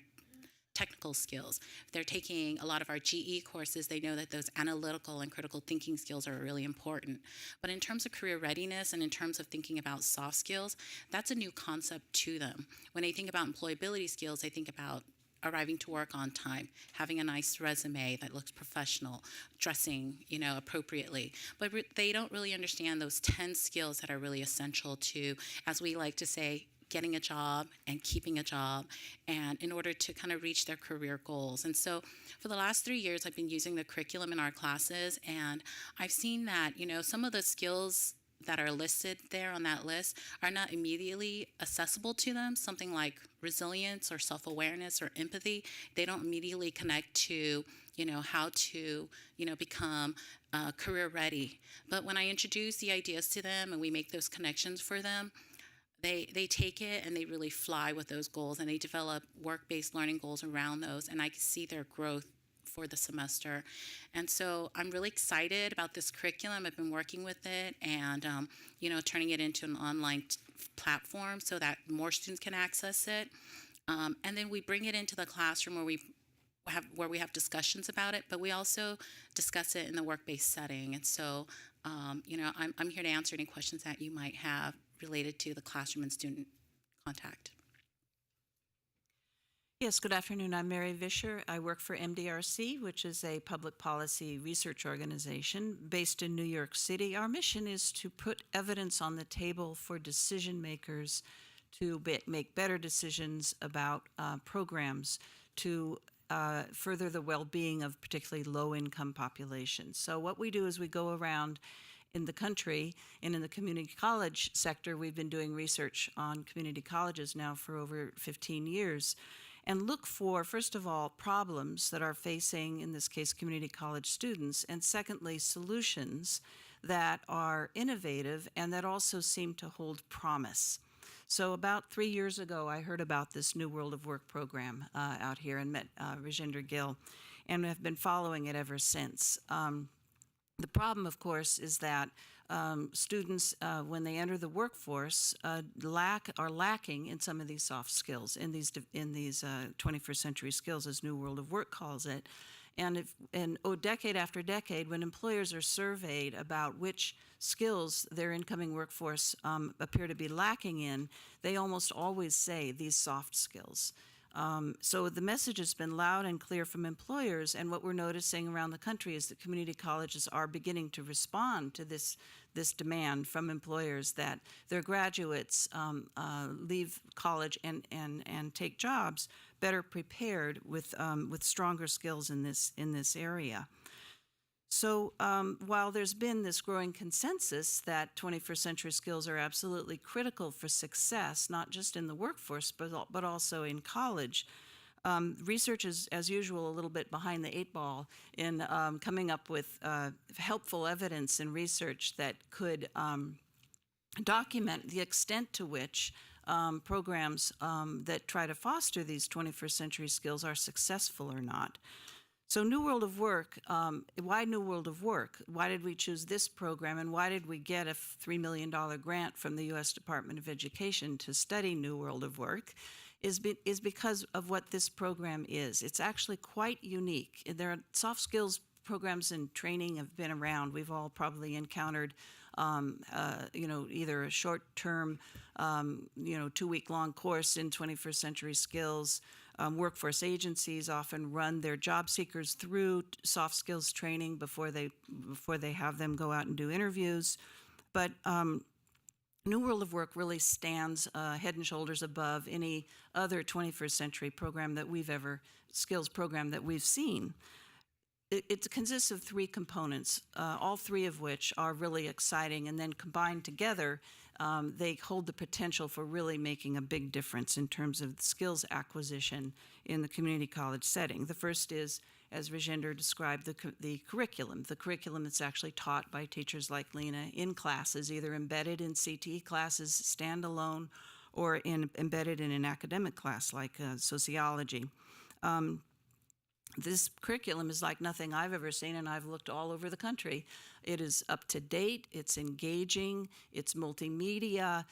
N: technical skills. If they're taking a lot of our GE courses, they know that those analytical and critical thinking skills are really important. But in terms of career readiness and in terms of thinking about soft skills, that's a new concept to them. When they think about employability skills, they think about arriving to work on time, having a nice resume that looks professional, dressing, appropriately. But they don't really understand those 10 skills that are really essential to, as we like to say, getting a job and keeping a job, and in order to kind of reach their career goals. And so for the last 3 years, I've been using the curriculum in our classes, and I've seen that, some of the skills that are listed there on that list are not immediately accessible to them. Something like resilience or self-awareness or empathy, they don't immediately connect to how to, become career ready. But when I introduce the ideas to them and we make those connections for them, they take it and they really fly with those goals, and they develop work-based learning goals around those, and I can see their growth for the semester. And so I'm really excited about this curriculum. I've been working with it and, turning it into an online platform so that more students can access it. And then we bring it into the classroom where where we have discussions about it, but we also discuss it in the work-based setting. And so, I'm here to answer any questions that you might have related to the classroom and student contact.
O: Yes, good afternoon. I'm Mary Vischer. I work for MDRC, which is a public policy research organization based in New York City. Our mission is to put evidence on the table for decision makers to make better decisions about programs to further the well-being of particularly low-income populations. So what we do is we go around in the country, and in the community college sector, we've been doing research on community colleges now for over 15 years, and look for, first of all, problems that are facing, in this case, community college students, and secondly, solutions that are innovative and that also seem to hold promise. So about 3 years ago, I heard about this New World of Work program out here and met Rajendra Gill, and have been following it ever since. The problem, of course, is that students, when they enter the workforce, are lacking in some of these soft skills, in these 21st century skills, as New World of Work calls it. And decade after decade, when employers are surveyed about which skills their incoming workforce appear to be lacking in, they almost always say these soft skills. So the message has been loud and clear from employers, and what we're noticing around the country is that community colleges are beginning to respond to this demand from employers that their graduates leave college and take jobs better prepared with stronger skills in this area. So while there's been this growing consensus that 21st century skills are absolutely critical for success, not just in the workforce, but also in college, research is, as usual, a little bit behind the eight ball in coming up with helpful evidence and research that could document the extent to which programs that try to foster these 21st century skills are successful or not. So New World of Work, why New World of Work? Why did we choose this program, and why did we get a $3 million grant from the U.S. Department of Education to study New World of Work? Is because of what this program is. It's actually quite unique. There are soft skills programs and training have been around. We've all probably encountered either a short-term, 2-week-long course in 21st century skills. Workforce agencies often run their job seekers through soft skills training before they have them go out and do interviews. But New World of Work really stands head and shoulders above any other 21st century skills program that we've seen. It consists of 3 components, all 3 of which are really exciting, and then combined together, they hold the potential for really making a big difference in terms of skills acquisition in the community college setting. The first is, as Rajendra described, the curriculum. The curriculum that's actually taught by teachers like Lena in classes, either embedded in CTE classes, standalone, or embedded in an academic class like sociology. This curriculum is like nothing I've ever seen, and I've looked all over the country. It is up to date, it's engaging, it's multimedia.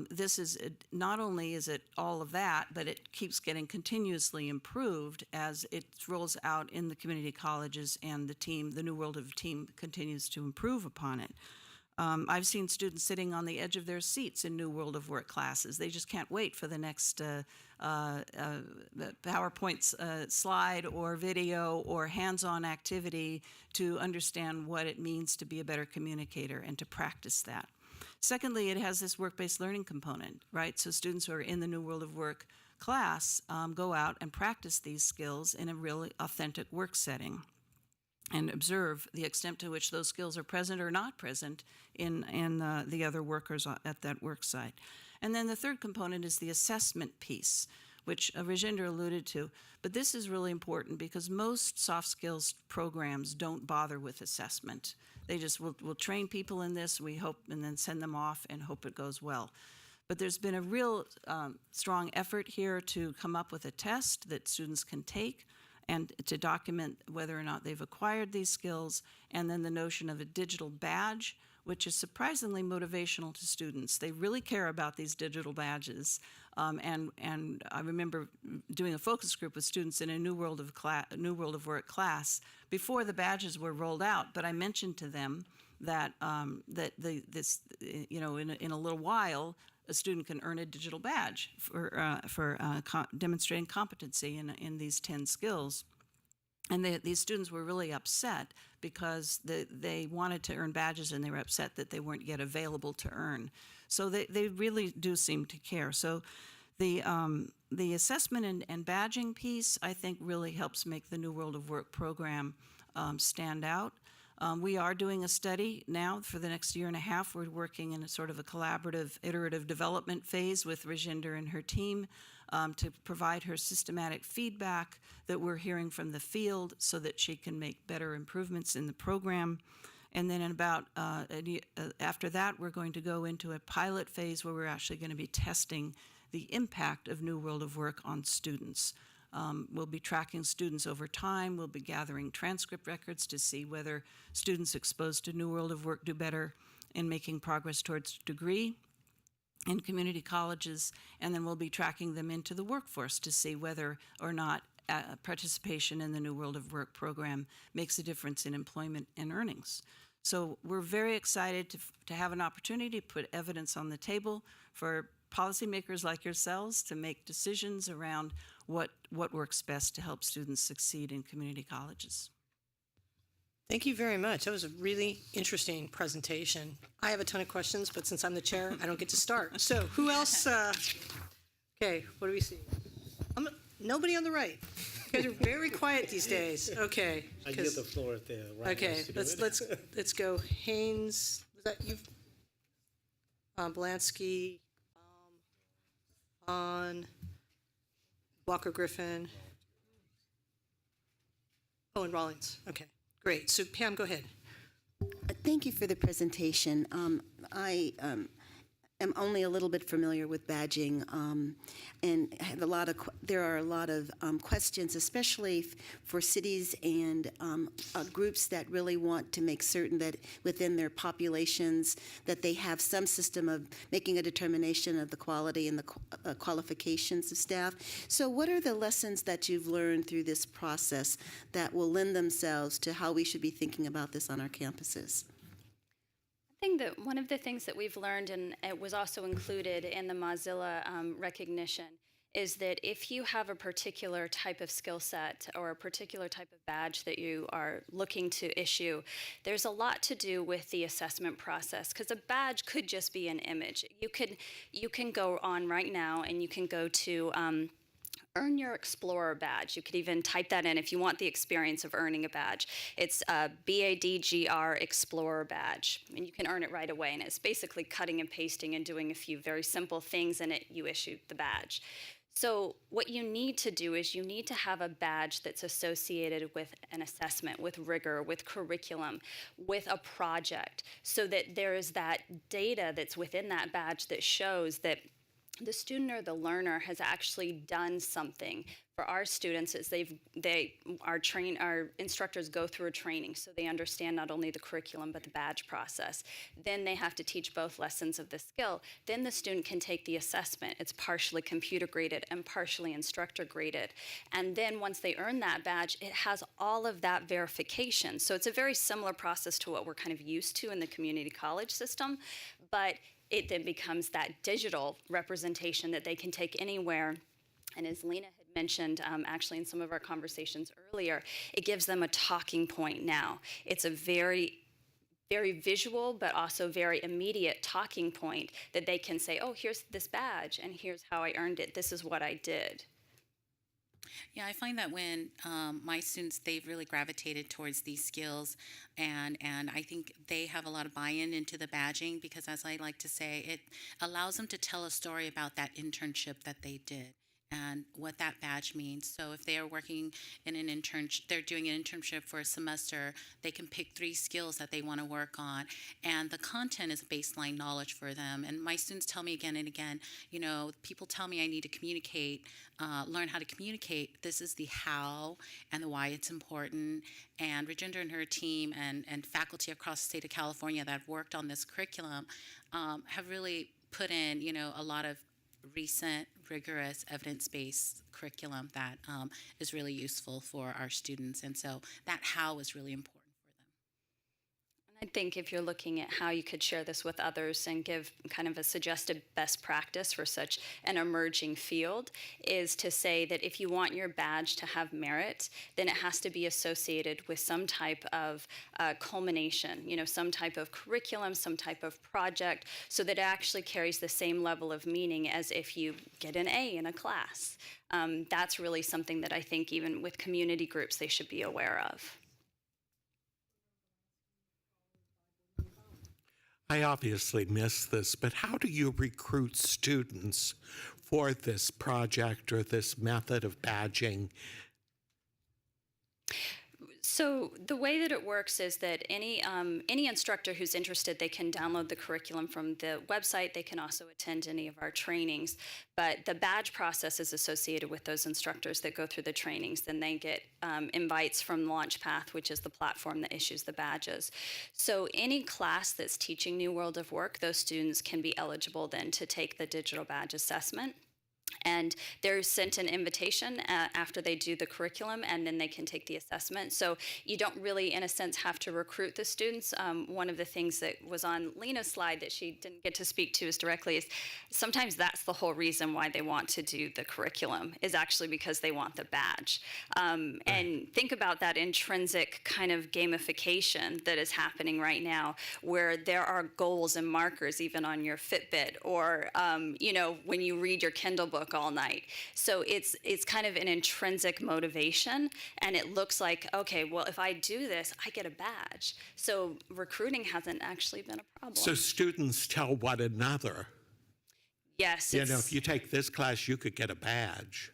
O: This is not only is it all of that, but it keeps getting continuously improved as it rolls out in the community colleges, and the New World of Team continues to improve upon it. I've seen students sitting on the edge of their seats in New World of Work classes. They just can't wait for the next PowerPoint slide or video or hands-on activity to understand what it means to be a better communicator and to practice that. Secondly, it has this work-based learning component, right? So students who are in the New World of Work class go out and practice these skills in a really authentic work setting and observe the extent to which those skills are present or not present in the other workers at that work site. And then the third component is the assessment piece, which Rajendra alluded to. But this is really important because most soft skills programs don't bother with assessment. They just will train people in this, we hope, and then send them off and hope it goes well. But there's been a real strong effort here to come up with a test that students can take and to document whether or not they've acquired these skills, and then the notion of a digital badge, which is surprisingly motivational to students. They really care about these digital badges. And I remember doing a focus group with students in a New World of Work class before the badges were rolled out. But I mentioned to them that in a little while, a student can earn a digital badge for demonstrating competency in these 10 skills. And these students were really upset because they wanted to earn badges and they were upset that they weren't yet available to earn. So they really do seem to care. So the assessment and badging piece, I think, really helps make the New World of Work program stand out. We are doing a study now for the next year and a half. We're working in a sort of a collaborative, iterative development phase with Rajinder and her team to provide her systematic feedback that we're hearing from the field so that she can make better improvements in the program. And then in about after that, we're going to go into a pilot phase where we're actually going to be testing the impact of New World of Work on students. We'll be tracking students over time. We'll be gathering transcript records to see whether students exposed to New World of Work do better in making progress towards degree in community colleges. And then we'll be tracking them into the workforce to see whether or not participation in the New World of Work program makes a difference in employment and earnings. So we're very excited to have an opportunity to put evidence on the table for policymakers like yourselves to make decisions around what works best to help students succeed in community colleges.
A: Thank you very much. That was a really interesting presentation. I have a ton of questions, but since I'm the chair, I don't get to start. So who else? Okay, what do we see? Nobody on the right. You guys are very quiet these days. Okay.
P: I give the floor there. Right.
A: Okay, let's go. Haynes, was that you? Blansky, Walker Griffin. Oh, and Rawlings. Okay, great. So Pam, go ahead.
Q: Thank you for the presentation. I am only a little bit familiar with badging, and have there are a lot of questions, especially for cities and groups that really want to make certain that within their populations that they have some system of making a determination of the quality and the qualifications of staff. So what are the lessons that you've learned through this process that will lend themselves to how we should be thinking about this on our campuses?
M: I think that one of the things that we've learned, and it was also included in the Mozilla recognition, is that if you have a particular type of skill set or a particular type of badge that you are looking to issue, there's a lot to do with the assessment process, because a badge could just be an image. You can go on right now and you can go to Earn Your Explorer badge. You could even type that in if you want the experience of earning a badge. It's a BADGR Explorer badge, and you can earn it right away. And it's basically cutting and pasting and doing a few very simple things, and you issue the badge. So what you need to do is you need to have a badge that's associated with an assessment, with rigor, with curriculum, with a project, so that there is that data that's within that badge that shows that the student or the learner has actually done something. For our students, is our instructors go through a training so they understand not only the curriculum but the badge process. Then they have to teach both lessons of the skill. Then the student can take the assessment. It's partially computer graded and partially instructor graded. And then once they earn that badge, it has all of that verification. So it's a very similar process to what we're kind of used to in the community college system, but it then becomes that digital representation that they can take anywhere. And as Lena had mentioned, actually in some of our conversations earlier, it gives them a talking point now. It's a very, very visual, but also very immediate talking point that they can say, oh, here's this badge, and here's how I earned it. This is what I did.
N: Yeah, I find that when my students, they've really gravitated towards these skills, and I think they have a lot of buy-in into the badging, because as I like to say, it allows them to tell a story about that internship that they did and what that badge means. So if they are working in an internship, they're doing an internship for a semester, they can pick 3 skills that they want to work on, and the content is baseline knowledge for them. And my students tell me again and again, people tell me I need to communicate, learn how to communicate. This is the how and the why it's important. And Rajinder and her team and faculty across the state of California that have worked on this curriculum have really put in, a lot of recent, rigorous, evidence-based curriculum that is really useful for our students. And so that how is really important.
M: I think if you're looking at how you could share this with others and give kind of a suggested best practice for such an emerging field, is to say that if you want your badge to have merit, then it has to be associated with some type of culmination, some type of curriculum, some type of project, so that it actually carries the same level of meaning as if you get an A in a class. That's really something that I think even with community groups they should be aware of.
R: I obviously missed this, but how do you recruit students for this project or this method of badging?
M: So the way that it works is that any instructor who's interested, they can download the curriculum from the website. They can also attend any of our trainings. But the badge process is associated with those instructors that go through the trainings. Then they get invites from Launchpath, which is the platform that issues the badges. So any class that's teaching New World of Work, those students can be eligible then to take the digital badge assessment. And they're sent an invitation after they do the curriculum, and then they can take the assessment. So you don't really, in a sense, have to recruit the students. One of the things that was on Lena's slide that she didn't get to speak to as directly is sometimes that's the whole reason why they want to do the curriculum, is actually because they want the badge. And think about that intrinsic kind of gamification that is happening right now, where there are goals and markers even on your Fitbit, or when you read your Kindle book all night. So it's kind of an intrinsic motivation, and it looks like, okay, well, if I do this, I get a badge. So recruiting hasn't actually been a problem.
R: So students tell one another.
M: Yes.
R: If you take this class, you could get a badge.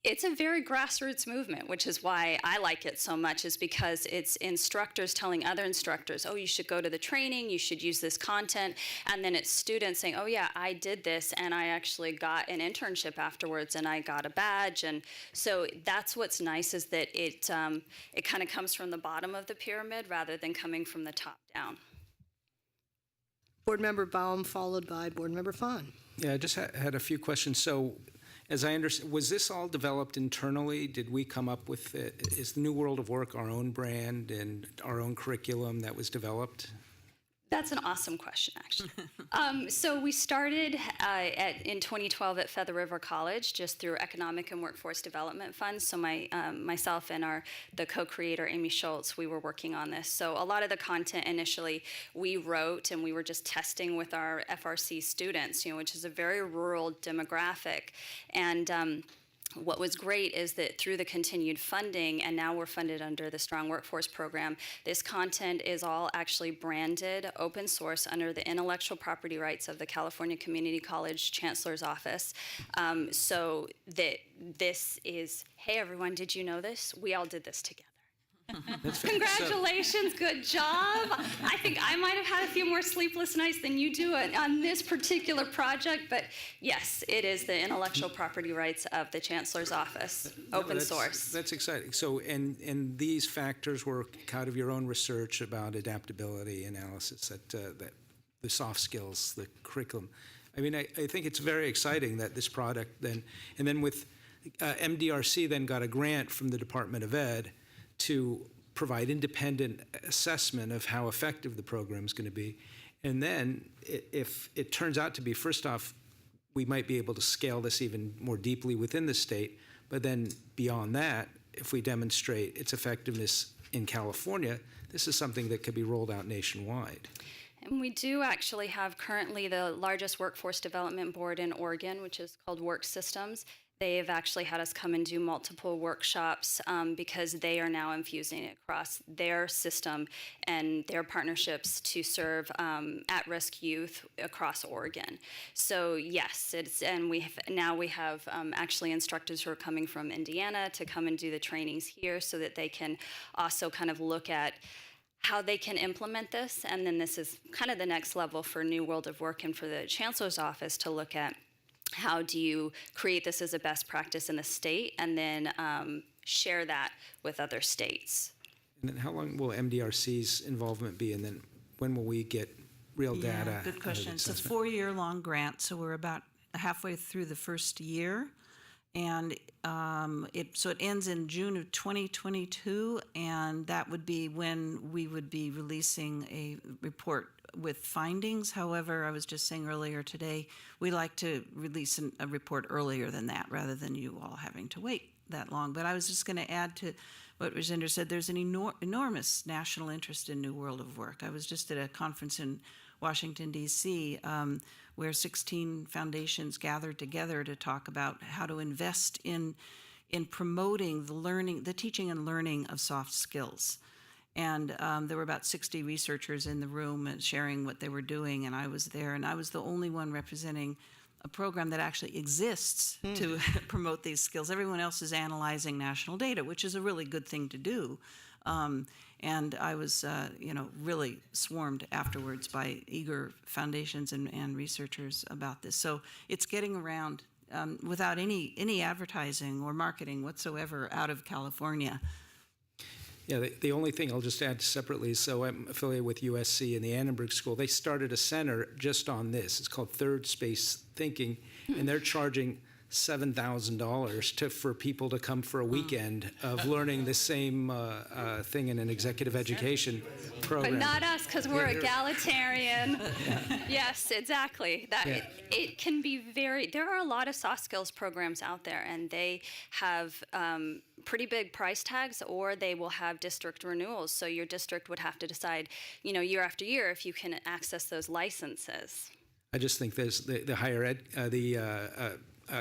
M: It's a very grassroots movement, which is why I like it so much, is because it's instructors telling other instructors, oh, you should go to the training, you should use this content, and then it's students saying, oh yeah, I did this, and I actually got an internship afterwards, and I got a badge. And so that's what's nice, is that it kind of comes from the bottom of the pyramid rather than coming from the top down.
A: Board Member Baum, followed by Board Member Fahn.
H: Yeah, I just had a few questions. So, as I understand, was this all developed internally? Did we come up with it? Is the New World of Work our own brand and our own curriculum that was developed?
M: That's an awesome question, actually. So we started in 2012 at Feather River College, just through Economic and Workforce Development Funds. So myself and the co-creator, Amy Schultz, we were working on this. So a lot of the content initially we wrote, and we were just testing with our FRC students, which is a very rural demographic. And what was great is that through the continued funding, and now we're funded under the Strong Workforce Program, this content is all actually branded open source under the intellectual property rights of the California Community College Chancellor's Office. So that this is, hey everyone, did you know this? We all did this together. Congratulations, good job. I think I might have had a few more sleepless nights than you do on this particular project, but yes, it is the intellectual property rights of the Chancellor's Office, open source.
H: That's exciting. So, and these factors were out of your own research about adaptability analysis, that the soft skills, the curriculum. I mean, I think it's very exciting that this product then, and then with MDRC then got a grant from the Department of Ed to provide independent assessment of how effective the program is going to be. And then if it turns out to be, first off, we might be able to scale this even more deeply within the state, but then beyond that, if we demonstrate its effectiveness in California, this is something that could be rolled out nationwide.
M: And we do actually have currently the largest workforce development board in Oregon, which is called Work Systems. They've actually had us come and do multiple workshops because they are now infusing it across their system and their partnerships to serve at-risk youth across Oregon. So yes, and we have actually instructors who are coming from Indiana to come and do the trainings here, so that they can also kind of look at how they can implement this. And then this is kind of the next level for New World of Work and for the Chancellor's Office to look at how do you create this as a best practice in the state, and then share that with other states.
H: And then how long will MDRC's involvement be, and then when will we get real data?
O: Good question. It's a 4-year-long grant, so we're about halfway through the first year. And so it ends in June of 2022, and that would be when we would be releasing a report with findings. However, I was just saying earlier today, we like to release a report earlier than that, rather than you all having to wait that long. But I was just going to add to what Rajendra said. There's an enormous national interest in New World of Work. I was just at a conference in Washington, D.C., where 16 foundations gathered together to talk about how to invest in promoting the teaching and learning of soft skills. And there were about 60 researchers in the room and sharing what they were doing, and I was there, and I was the only one representing a program that actually exists to promote these skills. Everyone else is analyzing national data, which is a really good thing to do. And I was, really swarmed afterwards by eager foundations and researchers about this. So it's getting around without any advertising or marketing whatsoever out of California.
H: Yeah, the only thing I'll just add separately, so I'm affiliated with USC and the Annenberg School. They started a center just on this. It's called Third Space Thinking, and they're charging $7,000 for people to come for a weekend of learning the same thing in an executive education program.
L: But not us, because we're egalitarian. Yes, exactly. It can be there are a lot of soft skills programs out there, and they have pretty big price tags, or they will have district renewals. So your district would have to decide, year after year, if you can access those licenses.
H: I just think there's the higher ed,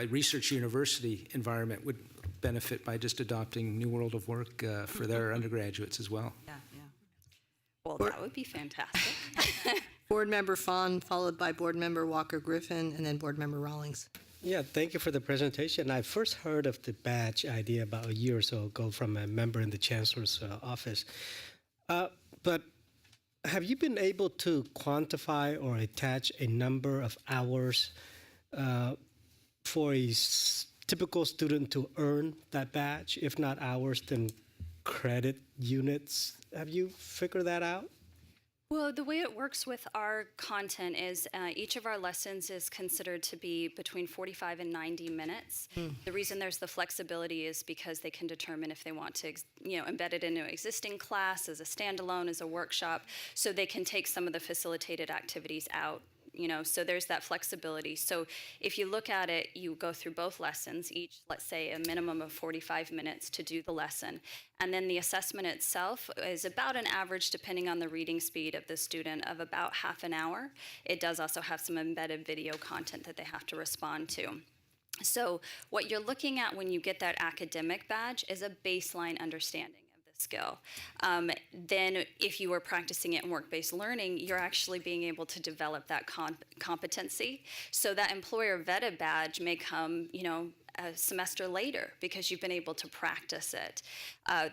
H: research university environment would benefit by just adopting New World of Work for their undergraduates as well.
O: Yeah.
L: Well, that would be fantastic.
A: Board Member Fawn, followed by Board Member Walker-Griffin, and then Board Member Rawlings.
P: Yeah, thank you for the presentation. I first heard of the badge idea about a year or so ago from a member in the Chancellor's office. But have you been able to quantify or attach a number of hours for a typical student to earn that badge? If not hours, then credit units. Have you figured that out?
M: Well, the way it works with our content is each of our lessons is considered to be between 45 and 90 minutes. The reason there's the flexibility is because they can determine if they want to, embed it into an existing class as a standalone, as a workshop, so they can take some of the facilitated activities out. So there's that flexibility. So if you look at it, you go through both lessons, each, let's say, a minimum of 45 minutes to do the lesson. And then the assessment itself is about an average, depending on the reading speed of the student, of about half an hour. It does also have some embedded video content that they have to respond to. So what you're looking at when you get that academic badge is a baseline understanding skill. Then if you are practicing it in work-based learning, you're actually being able to develop that competency. So that employer vetted badge may come, a semester later because you've been able to practice it.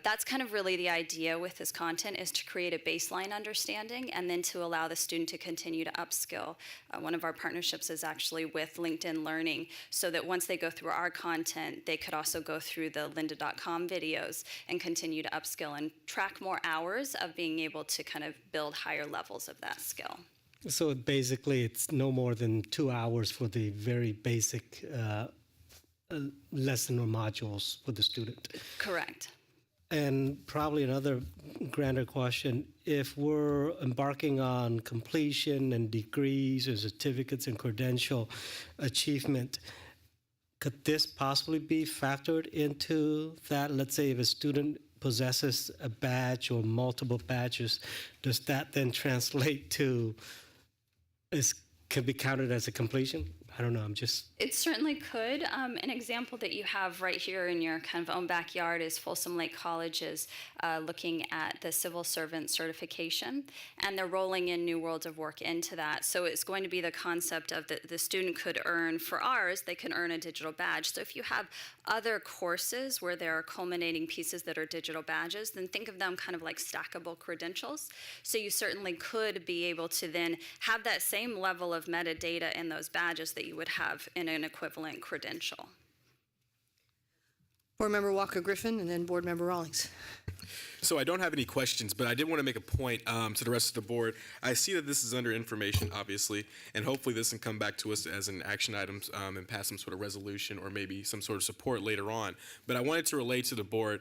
M: That's kind of really the idea with this content, is to create a baseline understanding and then to allow the student to continue to upskill. One of our partnerships is actually with LinkedIn Learning, so that once they go through our content, they could also go through the lynda.com videos and continue to upskill and track more hours of being able to kind of build higher levels of that skill.
P: So basically, it's no more than 2 hours for the very basic lesson or modules for the student.
M: Correct.
P: And probably another grander question, if we're embarking on completion and degrees or certificates and credential achievement, could this possibly be factored into that? Let's say if a student possesses a badge or multiple badges, does that then translate to, can be counted as a completion? I don't know,
M: It certainly could. An example that you have right here in your kind of own backyard is Folsom Lake College's looking at the civil servant certification, and they're rolling in New Worlds of Work into that. So it's going to be the concept of the student could earn, for ours, they can earn a digital badge. So if you have other courses where there are culminating pieces that are digital badges, then think of them kind of like stackable credentials. So you certainly could be able to then have that same level of metadata in those badges that you would have in an equivalent credential.
A: Board Member Walker Griffin, and then Board Member Rawlings.
F: So I don't have any questions, but I did want to make a point to the rest of the board. I see that this is under information, obviously, and hopefully this can come back to us as an action item and pass some sort of resolution or maybe some sort of support later on. But I wanted to relate to the board.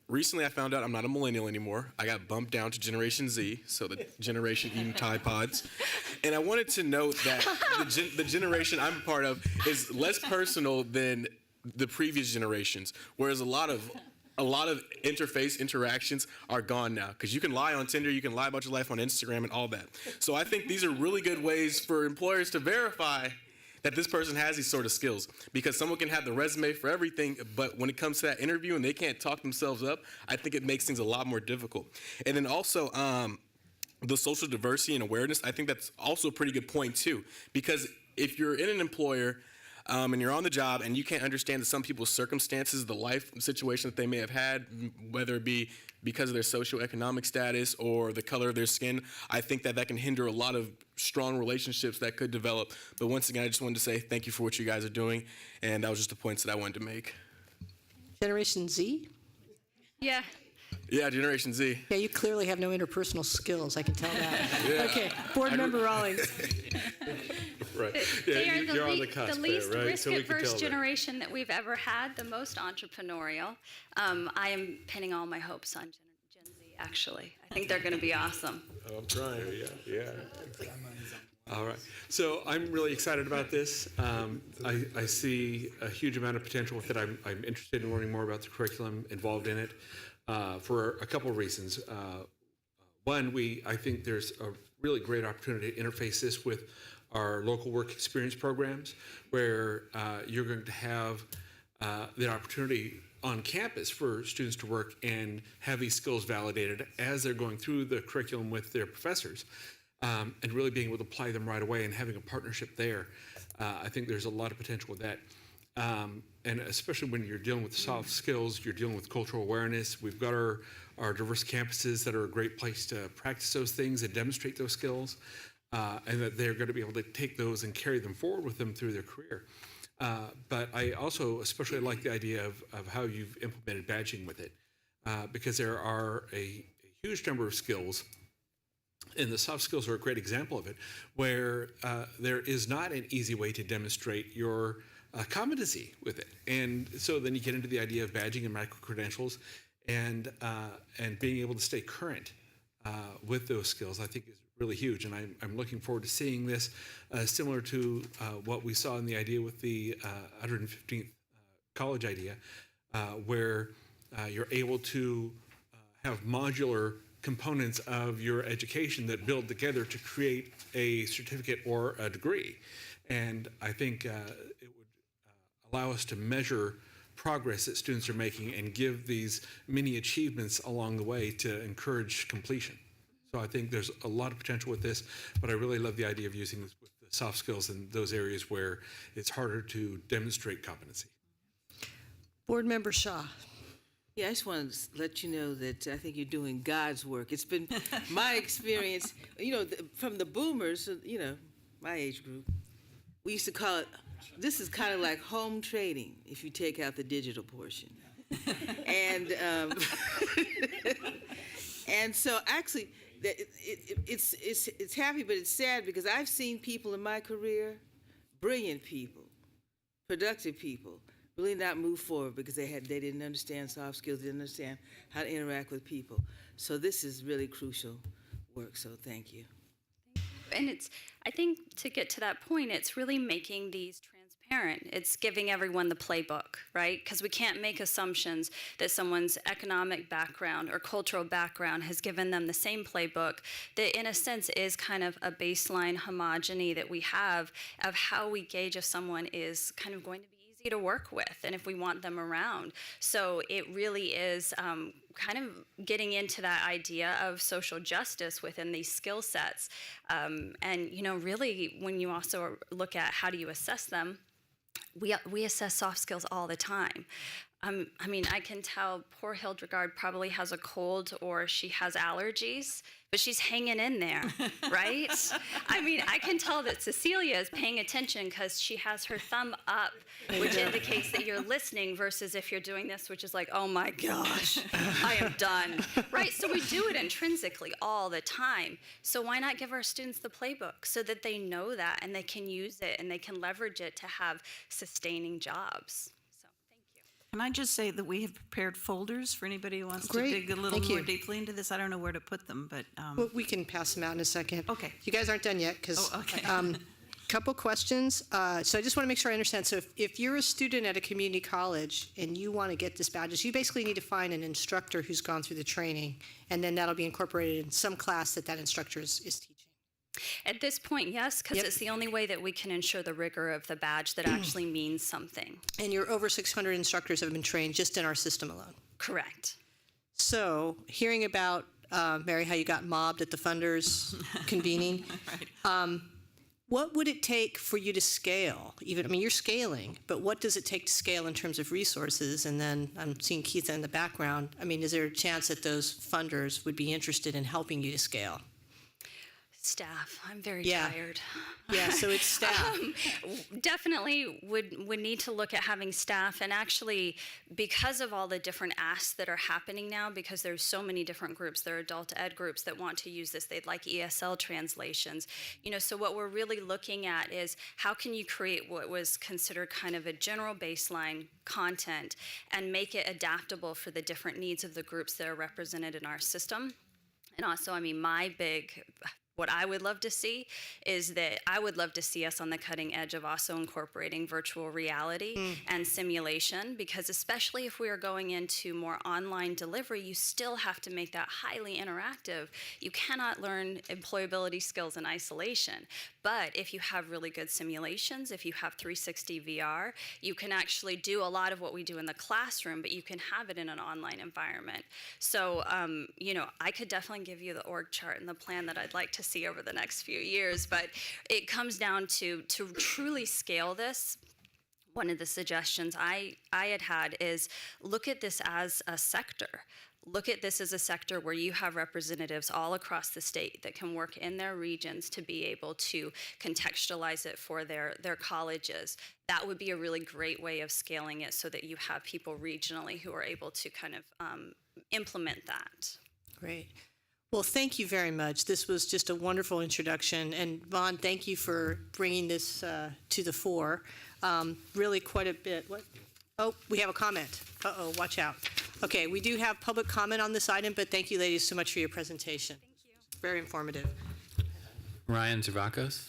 F: Recently, I found out I'm not a millennial anymore. I got bumped down to Generation Z, so the generation eating Tide Pods. And I wanted to note that the generation I'm a part of is less personal than the previous generations, whereas a lot of interface interactions are gone now, because you can lie on Tinder, you can lie about your life on Instagram and all that. So I think these are really good ways for employers to verify that this person has these sort of skills, because someone can have the resume for everything, but when it comes to that interview and they can't talk themselves up, I think it makes things a lot more difficult. And then also, the social diversity and awareness, I think that's also a pretty good point too, because if you're in an employer and you're on the job and you can't understand some people's circumstances, the life situation that they may have had, whether it be because of their socioeconomic status or the color of their skin, I think that can hinder a lot of strong relationships that could develop. But once again, I just wanted to say thank you for what you guys are doing, and that was just the points that I wanted to make.
A: Generation Z?
I: Yeah.
F: Yeah, Generation Z.
A: Yeah, you clearly have no interpersonal skills, I can tell that.
F: Yeah.
A: Okay, Board Member Rawlings.
H: Right.
L: They are
H: you're on the cusp
L: the least
H: there, right? So we can
L: risk-averse
H: tell that.
L: generation that we've ever had, the most entrepreneurial.
M: I am pinning all my hopes on Gen Z, actually. I think they're going to be awesome.
H: Oh, I'm trying. Yeah. All right. So I'm really excited about this. I see a huge amount of potential with it. I'm interested in learning more about the curriculum involved in it for a couple of reasons. One, I think there's a really great opportunity to interface this with our local work experience programs, where you're going to have the opportunity on campus for students to work and have these skills validated as they're going through the curriculum with their professors, and really being able to apply them right away and having a partnership there. I think there's a lot of potential with that. And especially when you're dealing with soft skills, you're dealing with cultural awareness. We've got our diverse campuses that are a great place to practice those things and demonstrate those skills, and that they're going to be able to take those and carry them forward with them through their career. But I also especially like the idea of how you've implemented badging with it, because there are a huge number of skills, and the soft skills are a great example of it, where there is not an easy way to demonstrate your competency with it. And so then you get into the idea of badging and micro-credentials, and being able to stay current with those skills, I think is really huge. And I'm looking forward to seeing this similar to what we saw in the idea with the 115th college idea, where you're able to have modular components of your education that build together to create a certificate or a degree. And I think it would allow us to measure progress that students are making and give these mini achievements along the way to encourage completion. So I think there's a lot of potential with this, but I really love the idea of using this with the soft skills in those areas where it's harder to demonstrate competency.
A: Board Member Shaw.
S: Yeah, I just wanted to let you know that I think you're doing God's work. It's been my experience, from the boomers, my age group, we used to call it, this is kind of like home trading if you take out the digital portion. And and so actually, it's happy, but it's sad, because I've seen people in my career, brilliant people, productive people, really not move forward because they didn't understand soft skills, didn't understand how to interact with people. So this is really crucial work, so thank you.
M: And I think to get to that point, it's really making these transparent. It's giving everyone the playbook, right? Because we can't make assumptions that someone's economic background or cultural background has given them the same playbook that in a sense is kind of a baseline homogeny that we have of how we gauge if someone is kind of going to be easy to work with and if we want them around. So it really is kind of getting into that idea of social justice within these skill sets. And, really when you also look at how do you assess them, we assess soft skills all the time. I mean, I can tell poor Hildegard probably has a cold or she has allergies, but she's hanging in there, right? I mean, I can tell that Cecilia is paying attention because she has her thumb up, which indicates that you're listening versus if you're doing this, which is like, oh my gosh, I am done, right? So we do it intrinsically all the time. So why not give our students the playbook so that they know that and they can use it and they can leverage it to have sustaining jobs?
O: Can I just say that we have prepared folders for anybody who wants
A: Great.
O: to dig a little
A: Thank
O: more
A: you.
O: deeply into this? I don't know where to put them, but
A: Well, we can pass them out in a second.
O: Okay.
A: You guys aren't done yet, because
O: Oh, okay.
A: couple questions. So I just want to make sure I understand. So if you're a student at a community college and you want to get this badges, you basically need to find an instructor who's gone through the training, and then that'll be incorporated in some class that instructor is teaching.
M: At this point, yes, because it's the only way that we can ensure the rigor of the badge that actually means something.
A: And your over 600 instructors have been trained just in our system alone.
M: Correct.
A: So hearing about, Mary, how you got mobbed at the funders convening, what would it take for you to scale? Even, I mean, you're scaling, but what does it take to scale in terms of resources? And then I'm seeing Keith in the background. I mean, is there a chance that those funders would be interested in helping you to scale?
M: Staff. I'm very
A: Yeah.
M: tired.
A: Yeah, so it's staff.
M: Definitely would need to look at having staff, and actually, because of all the different asks that are happening now, because there's so many different groups, there are adult ed groups that want to use this, they'd like ESL translations, you know, so what we're really looking at is how can you create what was considered kind of a general baseline content and make it adaptable for the different needs of the groups that are represented in our system. And also, I mean, what I would love to see is that I would love to see us on the cutting edge of also incorporating virtual reality and simulation, because especially if we are going into more online delivery, you still have to make that highly interactive. You cannot learn employability skills in isolation. But if you have really good simulations, if you have 360 VR, you can actually do a lot of what we do in the classroom, but you can have it in an online environment. So, you know, I could definitely give you the org chart and the plan that I'd like to see over the next few years, but it comes down to truly scale this. One of the suggestions I had is look at this as a sector. Look at this as a sector where you have representatives all across the state that can work in their regions to be able to contextualize it for their colleges. That would be a really great way of scaling it so that you have people regionally who are able to kind of implement that.
A: Great. Well, thank you very much. This was just a wonderful introduction. And Vaughn, thank you for bringing this to the fore. Really quite a bit. What? Oh, we have a comment. Uh-oh, watch out. Okay, we do have public comment on this item, but thank you, ladies, so much for your presentation. Thank you. Very informative.
T: Ryan Zavakos.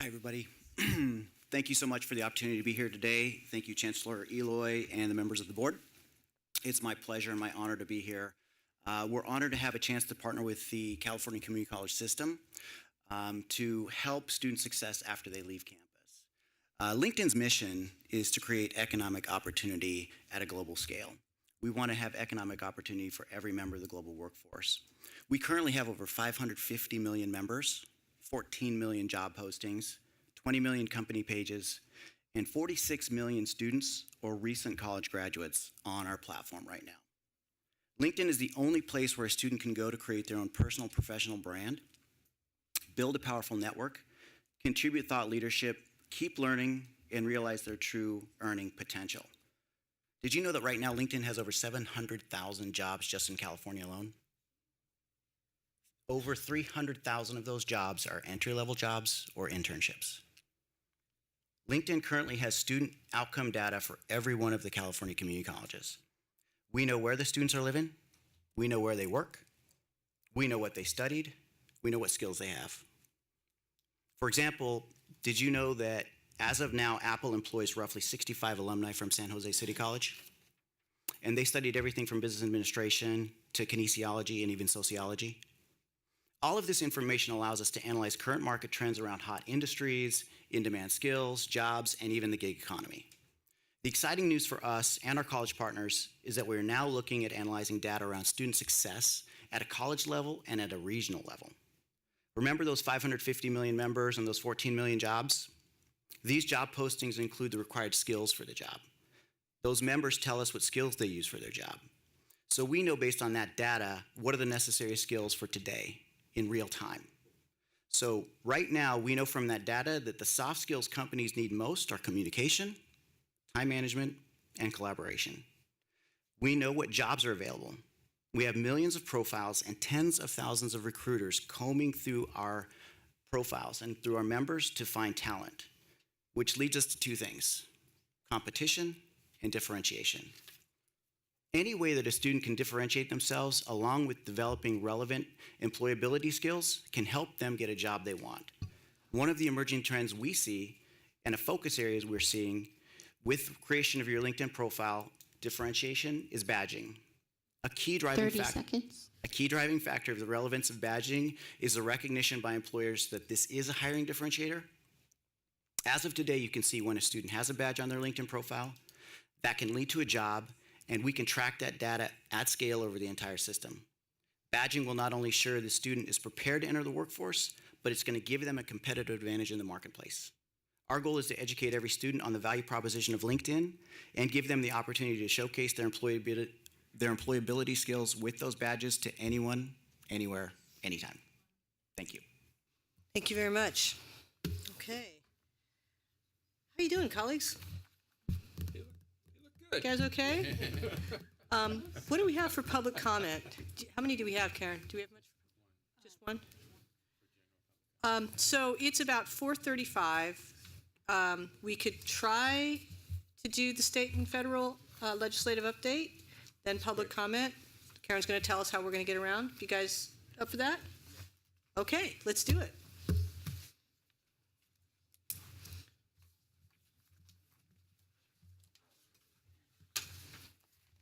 U: Hi, everybody. Thank you so much for the opportunity to be here today. Thank you, Chancellor Eloy and the members of the board. It's my pleasure and my honor to be here. We're honored to have a chance to partner with the California Community College system to help student success after they leave campus. LinkedIn's mission is to create economic opportunity at a global scale. We want to have economic opportunity for every member of the global workforce. We currently have over 550 million members, 14 million job postings, 20 million company pages, and 46 million students or recent college graduates on our platform right now. LinkedIn is the only place where a student can go to create their own personal professional brand, build a powerful network, contribute thought leadership, keep learning, and realize their true earning potential. Did you know that right now LinkedIn has over 700,000 jobs just in California alone? Over 300,000 of those jobs are entry-level jobs or internships. LinkedIn currently has student outcome data for every one of the California community colleges. We know where the students are living, we know where they work, we know what they studied, we know what skills they have. For example, did you know that as of now, Apple employs roughly 65 alumni from San Jose City College? And they studied everything from business administration to kinesiology and even sociology. All of this information allows us to analyze current market trends around hot industries, in-demand skills, jobs, and even the gig economy. The exciting news for us and our college partners is that we're now looking at analyzing data around student success at a college level and at a regional level. Remember those 550 million members and those 14 million jobs? These job postings include the required skills for the job. Those members tell us what skills they use for their job. So we know based on that data, what are the necessary skills for today in real time. So right now, we know from that data that the soft skills companies need most are communication, time management, and collaboration. We know what jobs are available. We have millions of profiles and tens of thousands of recruiters combing through our profiles and through our members to find talent, which leads us to two things: competition and differentiation. Any way that a student can differentiate themselves along with developing relevant employability skills can help them get a job they want. One of the emerging trends we see and a focus areas we're seeing with creation of your LinkedIn profile differentiation is badging. A key driving
B: 30 seconds.
U: A key driving factor of the relevance of badging is the recognition by employers that this is a hiring differentiator. As of today, you can see when a student has a badge on their LinkedIn profile, that can lead to a job, and we can track that data at scale over the entire system. Badging will not only ensure the student is prepared to enter the workforce, but it's going to give them a competitive advantage in the marketplace. Our goal is to educate every student on the value proposition of LinkedIn and give them the opportunity to showcase their employability skills with those badges to anyone, anywhere, anytime. Thank you.
A: Thank you very much. Okay. How you doing, colleagues? You guys okay? What do we have for public comment? How many do we have, Karen? Do we have much? Just one? So it's about 4:35. We could try to do the state and federal legislative update, then public comment. Karen's going to tell us how we're going to get around. You guys up for that? Okay, let's do it.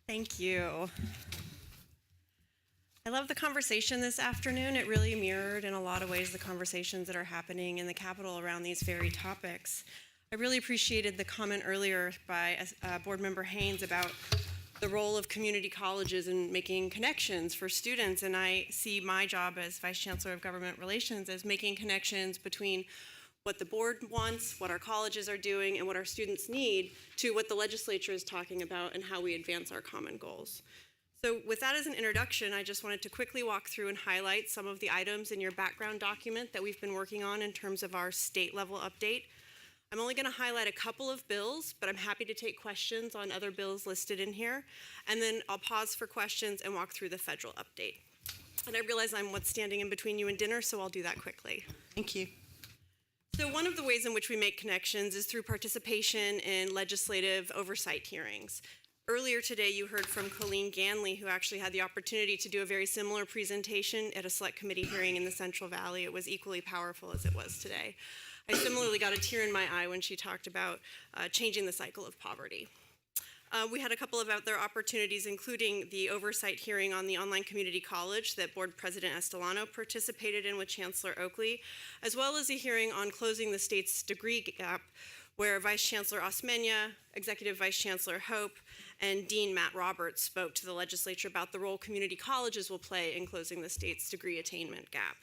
V: Thank you. I love the conversation this afternoon. It really mirrored in a lot of ways the conversations that are happening in the Capitol around these very topics. I really appreciated the comment earlier by Board Member Haynes about the role of community colleges in making connections for students, and I see my job as Vice Chancellor of Government Relations as making connections between what the board wants, what our colleges are doing, and what our students need to what the legislature is talking about and how we advance our common goals. So with that as an introduction, I just wanted to quickly walk through and highlight some of the items in your background document that we've been working on in terms of our state level update. I'm only going to highlight a couple of bills, but I'm happy to take questions on other bills listed in here. And then I'll pause for questions and walk through the federal update. And I realize I'm what's standing in between you and dinner, so I'll do that quickly.
A: Thank you.
V: So one of the ways in which we make connections is through participation in legislative oversight hearings. Earlier today, you heard from Colleen Ganley, who actually had the opportunity to do a very similar presentation at a select committee hearing in the Central Valley. It was equally powerful as it was today. I similarly got a tear in my eye when she talked about changing the cycle of poverty. We had a couple of other opportunities, including the oversight hearing on the online community college that Board President Estolano participated in with Chancellor Oakley, as well as a hearing on closing the state's degree gap, where Vice Chancellor Osmeña, Executive Vice Chancellor Hope, and Dean Matt Roberts spoke to the legislature about the role community colleges will play in closing the state's degree attainment gap.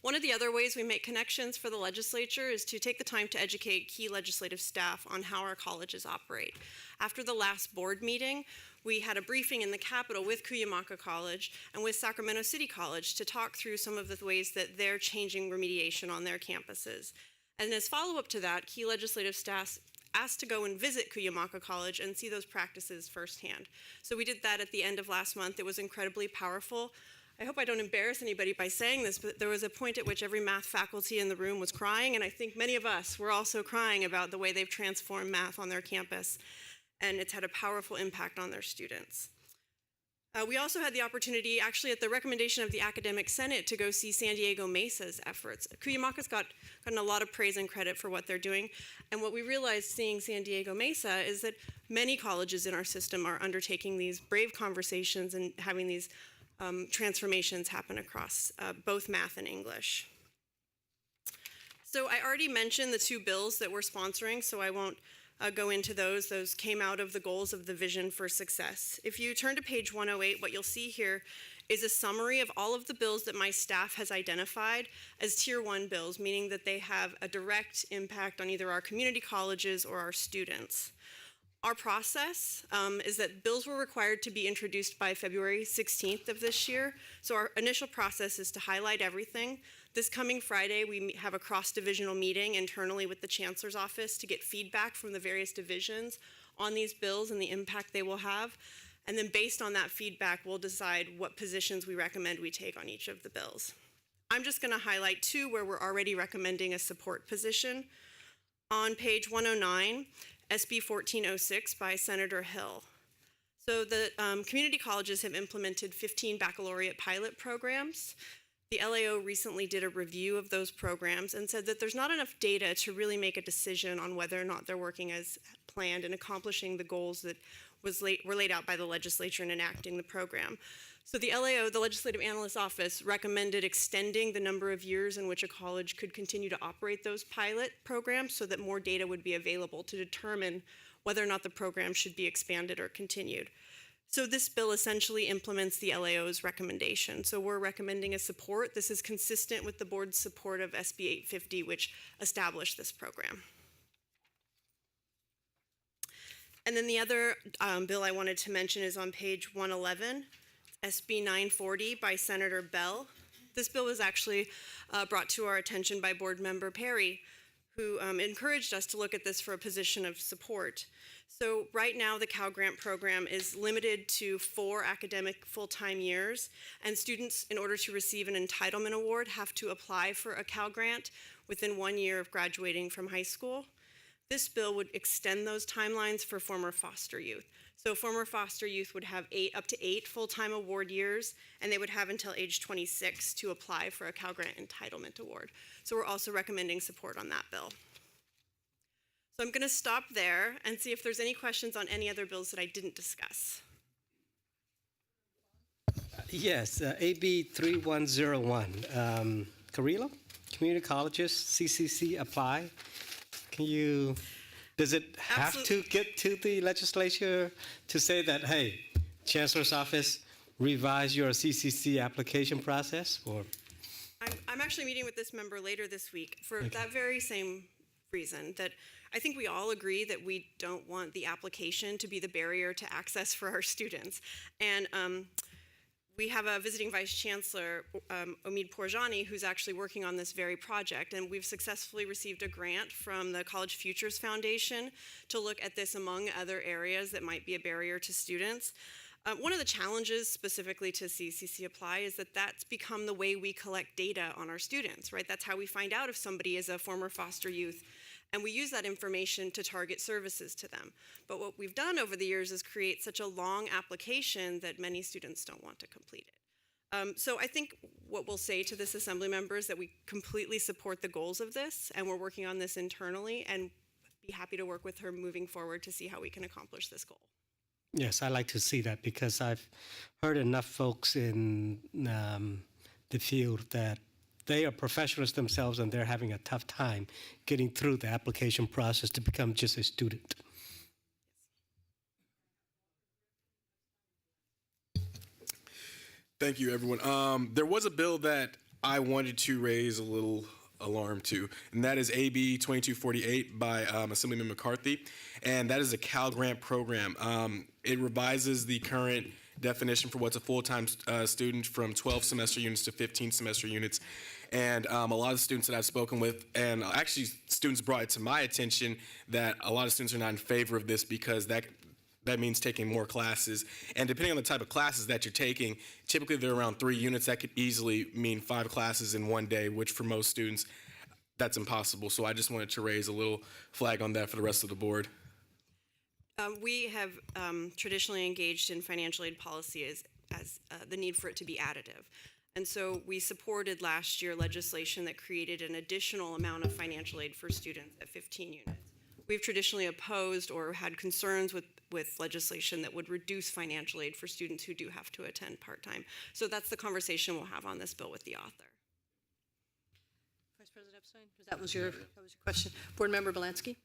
V: One of the other ways we make connections for the legislature is to take the time to educate key legislative staff on how our colleges operate. After the last board meeting, we had a briefing in the Capitol with Cuyamaca College and with Sacramento City College to talk through some of the ways that they're changing remediation on their campuses. And as follow-up to that, key legislative staff asked to go and visit Cuyamaca College and see those practices firsthand. So we did that at the end of last month. It was incredibly powerful. I hope I don't embarrass anybody by saying this, but there was a point at which every math faculty in the room was crying, and I think many of us were also crying about the way they've transformed math on their campus, and it's had a powerful impact on their students. We also had the opportunity, actually at the recommendation of the Academic Senate, to go see San Diego Mesa's efforts. Cuyamaca's gotten a lot of praise and credit for what they're doing, and what we realized seeing San Diego Mesa is that many colleges in our system are undertaking these brave conversations and having these transformations happen across both math and English. So I already mentioned the two bills that we're sponsoring, so I won't go into those. Those came out of the goals of the Vision for Success. If you turn to page 108, what you'll see here is a summary of all of the bills that my staff has identified as Tier 1 bills, meaning that they have a direct impact on either our community colleges or our students. Our process is that bills were required to be introduced by February 16th of this year. So our initial process is to highlight everything. This coming Friday, we have a cross-divisional meeting internally with the Chancellor's office to get feedback from the various divisions on these bills and the impact they will have. And then based on that feedback, we'll decide what positions we recommend we take on each of the bills. I'm just going to highlight two where we're already recommending a support position. On page 109, SB 1406 by Senator Hill. So the community colleges have implemented 15 baccalaureate pilot programs. The LAO recently did a review of those programs and said that there's not enough data to really make a decision on whether or not they're working as planned and accomplishing the goals that were laid out by the legislature in enacting the program. So the LAO, the Legislative Analyst's Office, recommended extending the number of years in which a college could continue to operate those pilot programs so that more data would be available to determine whether or not the program should be expanded or continued. So this bill essentially implements the LAO's recommendation. So we're recommending a support. This is consistent with the board's support of SB 850, which established this program. And then the other bill I wanted to mention is on page 111. SB 940 by Senator Bell. This bill was actually brought to our attention by Board Member Perry, who encouraged us to look at this for a position of support. So right now the Cal Grant program is limited to 4 academic full-time years, and students, in order to receive an entitlement award, have to apply for a Cal Grant within 1 year of graduating from high school. This bill would extend those timelines for former foster youth. So former foster youth would have up to 8 full-time award years, and they would have until age 26 to apply for a Cal Grant Entitlement Award. So we're also recommending support on that bill. So I'm going to stop there and see if there's any questions on any other bills that I didn't discuss.
P: Yes, AB 3101, Carrillo, community colleges, CCC apply. Does it have to get to the legislature to say that, hey, Chancellor's office, revise your CCC application process? Or
V: I'm actually meeting with this member later this week for that very same reason, that I think we all agree that we don't want the application to be the barrier to access for our students. And we have a visiting Vice Chancellor, Omid Porjani, who's actually working on this very project, and we've successfully received a grant from the College Futures Foundation to look at this among other areas that might be a barrier to students. One of the challenges specifically to CCC Apply is that that's become the way we collect data on our students, right? That's how we find out if somebody is a former foster youth, and we use that information to target services to them. But what we've done over the years is create such a long application that many students don't want to complete it. So I think what we'll say to this assembly member is that we completely support the goals of this, and we're working on this internally, and be happy to work with her moving forward to see how we can accomplish this goal.
P: yes, I like to see that because I've heard enough folks in the field that they are professionals themselves and they're having a tough time getting through the application process to become just a student.
F: Thank you, everyone. There was a bill that I wanted to raise a little alarm to, and that is AB 2248 by Assemblyman McCarthy, and that is a Cal Grant program. It revises the current definition for what's a full-time student from 12 semester units to 15 semester units. And a lot of students that I've spoken with, and actually students brought it to my attention that a lot of students are not in favor of this because that means taking more classes. And depending on the type of classes that you're taking, typically they're around 3 units. That could easily mean 5 classes in one day, which for most students, that's impossible. So I just wanted to raise a little flag on that for the rest of the board.
V: We have traditionally engaged in financial aid policy as the need for it to be additive. And so we supported last year legislation that created an additional amount of financial aid for students at 15 units. We've traditionally opposed or had concerns with legislation that would reduce financial aid for students who do have to attend part-time. So that's the conversation we'll have on this bill with the author.
A: Vice President Epstein, that was your question. Board Member Belansky?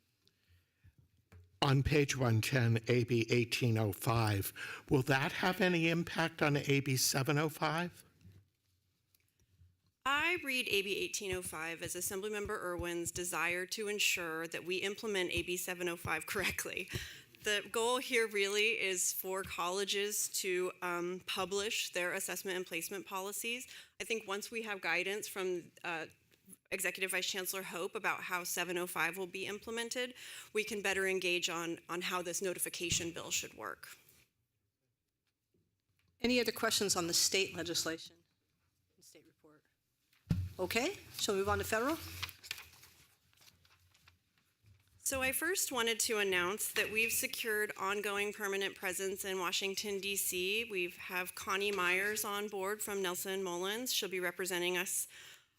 R: on page 110, AB 1805, will that have any impact on AB 705?
V: I read AB 1805 as Assemblymember Irwin's desire to ensure that we implement AB 705 correctly. The goal here really is for colleges to publish their assessment and placement policies. I think once we have guidance from Executive Vice Chancellor Hope about how 705 will be implemented, we can better engage on how this notification bill should work.
A: Any other questions on the state legislation? State report. Okay, shall we move on to federal?
V: So I first wanted to announce that we've secured ongoing permanent presence in Washington, D.C. We have Connie Myers on board from Nelson Mullins. She'll be representing us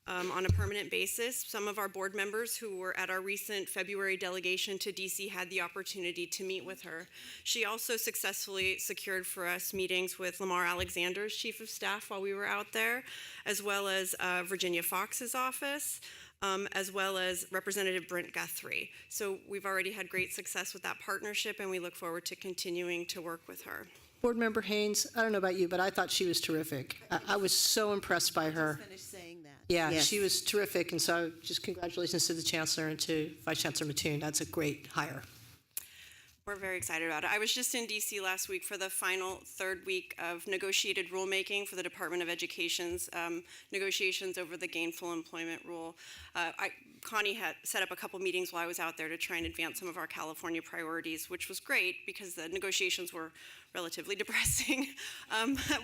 V: on a permanent basis. Some of our board members who were at our recent February delegation to D.C. had the opportunity to meet with her. She also successfully secured for us meetings with Lamar Alexander's Chief of Staff while we were out there, as well as Virginia Fox's office, as well as Representative Brent Guthrie. So we've already had great success with that partnership, and we look forward to continuing to work with her.
A: Board Member Haynes, I don't know about you, but I thought she was terrific. I was so impressed by her.
Q: Finished saying that.
A: Yeah,
Q: Yes.
A: she was terrific, and so just congratulations to the Chancellor and to Vice Chancellor Mattoon. That's a great hire.
V: We're very excited about it. I was just in DC last week for the final third week of negotiated rulemaking for the Department of Education's negotiations over the gainful employment rule. Connie had set up a couple meetings while I was out there to try and advance some of our California priorities, which was great because the negotiations were relatively depressing.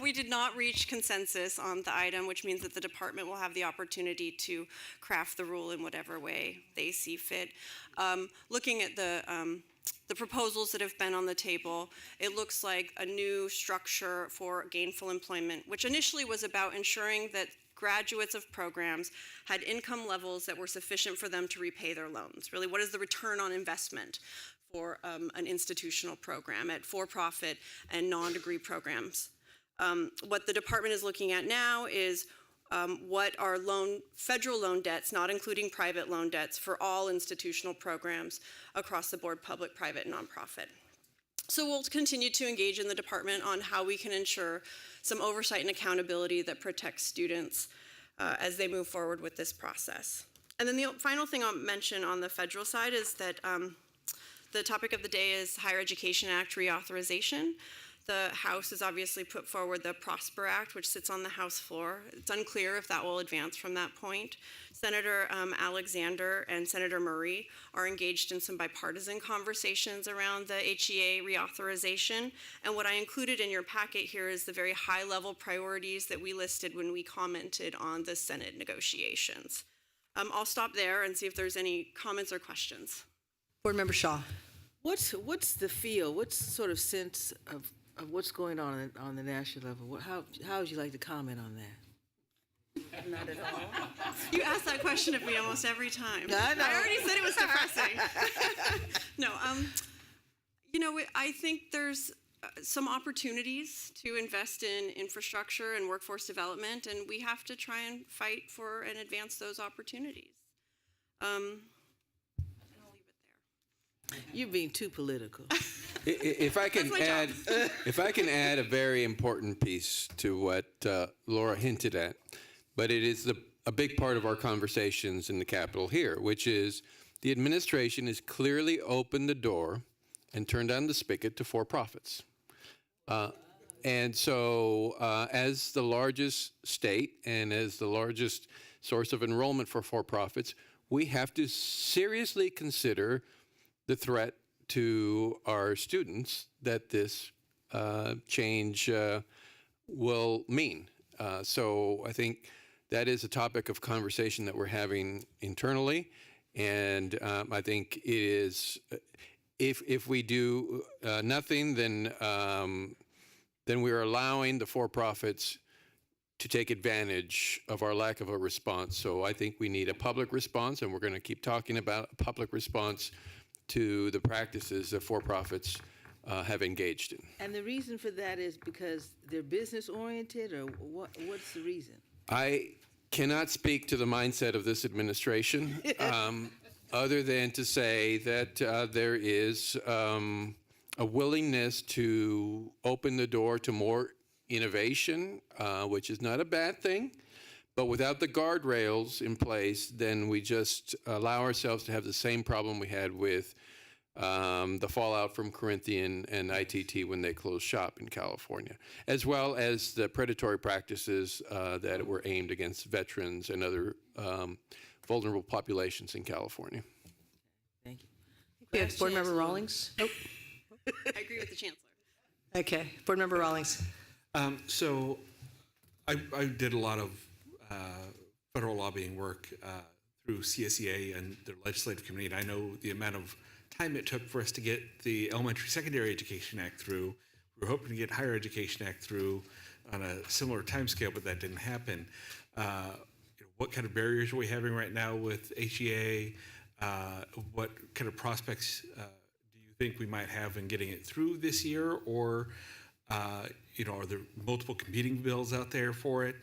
V: We did not reach consensus on the item, which means that the department will have the opportunity to craft the rule in whatever way they see fit. Looking at the proposals that have been on the table, it looks like a new structure for gainful employment, which initially was about ensuring that graduates of programs had income levels that were sufficient for them to repay their loans. Really, what is the return on investment for an institutional program at for-profit and non-degree programs? What the department is looking at now is what are federal loan debts, not including private loan debts, for all institutional programs across the board, public, private, and nonprofit. So we'll continue to engage in the department on how we can ensure some oversight and accountability that protects students as they move forward with this process. And then the final thing I'll mention on the federal side is that the topic of the day is Higher Education Act reauthorization. The House has obviously put forward the PROSPER Act, which sits on the House floor. It's unclear if that will advance from that point. Senator Alexander and Senator Murray are engaged in some bipartisan conversations around the HEA reauthorization. And what I included in your packet here is the very high-level priorities that we listed when we commented on the Senate negotiations. I'll stop there and see if there's any comments or questions.
A: Board Member Shaw.
S: What's the feel? What's sort of sense of what's going on the national level? How would you like to comment on that?
V: Not at all. You ask that question of me almost every time.
S: I know.
V: I already said it was depressing. No, I think there's some opportunities to invest in infrastructure and workforce development, and we have to try and fight for and advance those opportunities.
S: You're being too political.
E: If I can add a very important piece to what Laura hinted at, but it is a big part of our conversations in the Capitol here, which is the administration has clearly opened the door and turned on the spigot to for-profits. And so as the largest state and as the largest source of enrollment for for-profits, we have to seriously consider the threat to our students that this change will mean. So I think that is a topic of conversation that we're having internally, and I think it is, if we do nothing, then we're allowing the for-profits to take advantage of our lack of a response. So I think we need a public response, and we're going to keep talking about a public response to the practices that for-profits have engaged in.
S: And the reason for that is because they're business-oriented, or what's the reason?
E: I cannot speak to the mindset of this administration, other than to say that there is a willingness to open the door to more innovation, which is not a bad thing. But without the guardrails in place, then we just allow ourselves to have the same problem we had with the fallout from Corinthian and ITT when they closed shop in California, as well as the predatory practices that were aimed against veterans and other vulnerable populations in California.
S: Thank you.
A: We have Board Member Rawlings. Nope.
V: I agree with the Chancellor.
A: Okay, Board Member Rawlings.
B: So I did a lot of federal lobbying work through CSEA and their legislative committee, and I know the amount of time it took for us to get the Elementary Secondary Education Act through. We were hoping to get Higher Education Act through on a similar timescale, but that didn't happen. What kind of barriers are we having right now with HEA? What kind of prospects do you think we might have in getting it through this year? Or, are there multiple competing bills out there for it?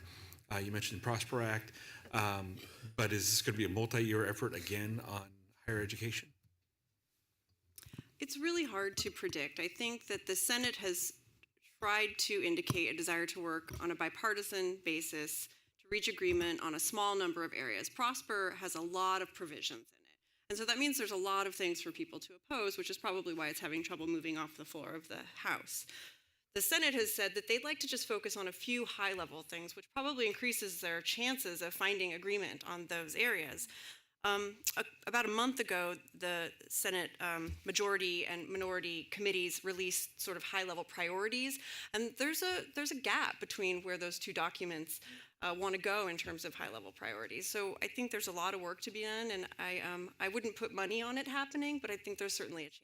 B: You mentioned the Prosper Act, but is this going to be a multi-year effort again on higher education?
V: It's really hard to predict. I think that the Senate has tried to indicate a desire to work on a bipartisan basis to reach agreement on a small number of areas. Prosper has a lot of provisions in it. And so that means there's a lot of things for people to oppose, which is probably why it's having trouble moving off the floor of the House. The Senate has said that they'd like to just focus on a few high-level things, which probably increases their chances of finding agreement on those areas. About a month ago, the Senate majority and minority committees released sort of high-level priorities, and there's a gap between where those two documents want to go in terms of high-level priorities. So I think there's a lot of work to be done, and I wouldn't put money on it happening, but I think there's certainly a chance.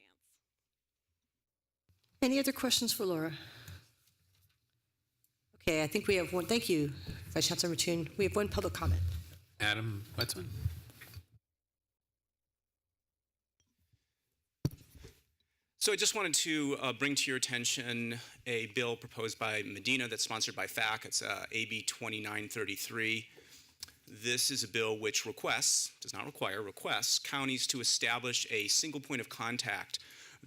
A: Any other questions for Laura? Okay, I think we have one. Thank you, Vice Chancellor Mattoon. We have one public comment.
T: Adam Wetzman.
G: So I just wanted to bring to your attention a bill proposed by Medina that's sponsored by FAC. It's AB 2933. This is a bill which requests, does not require, requests counties to establish a single point of contact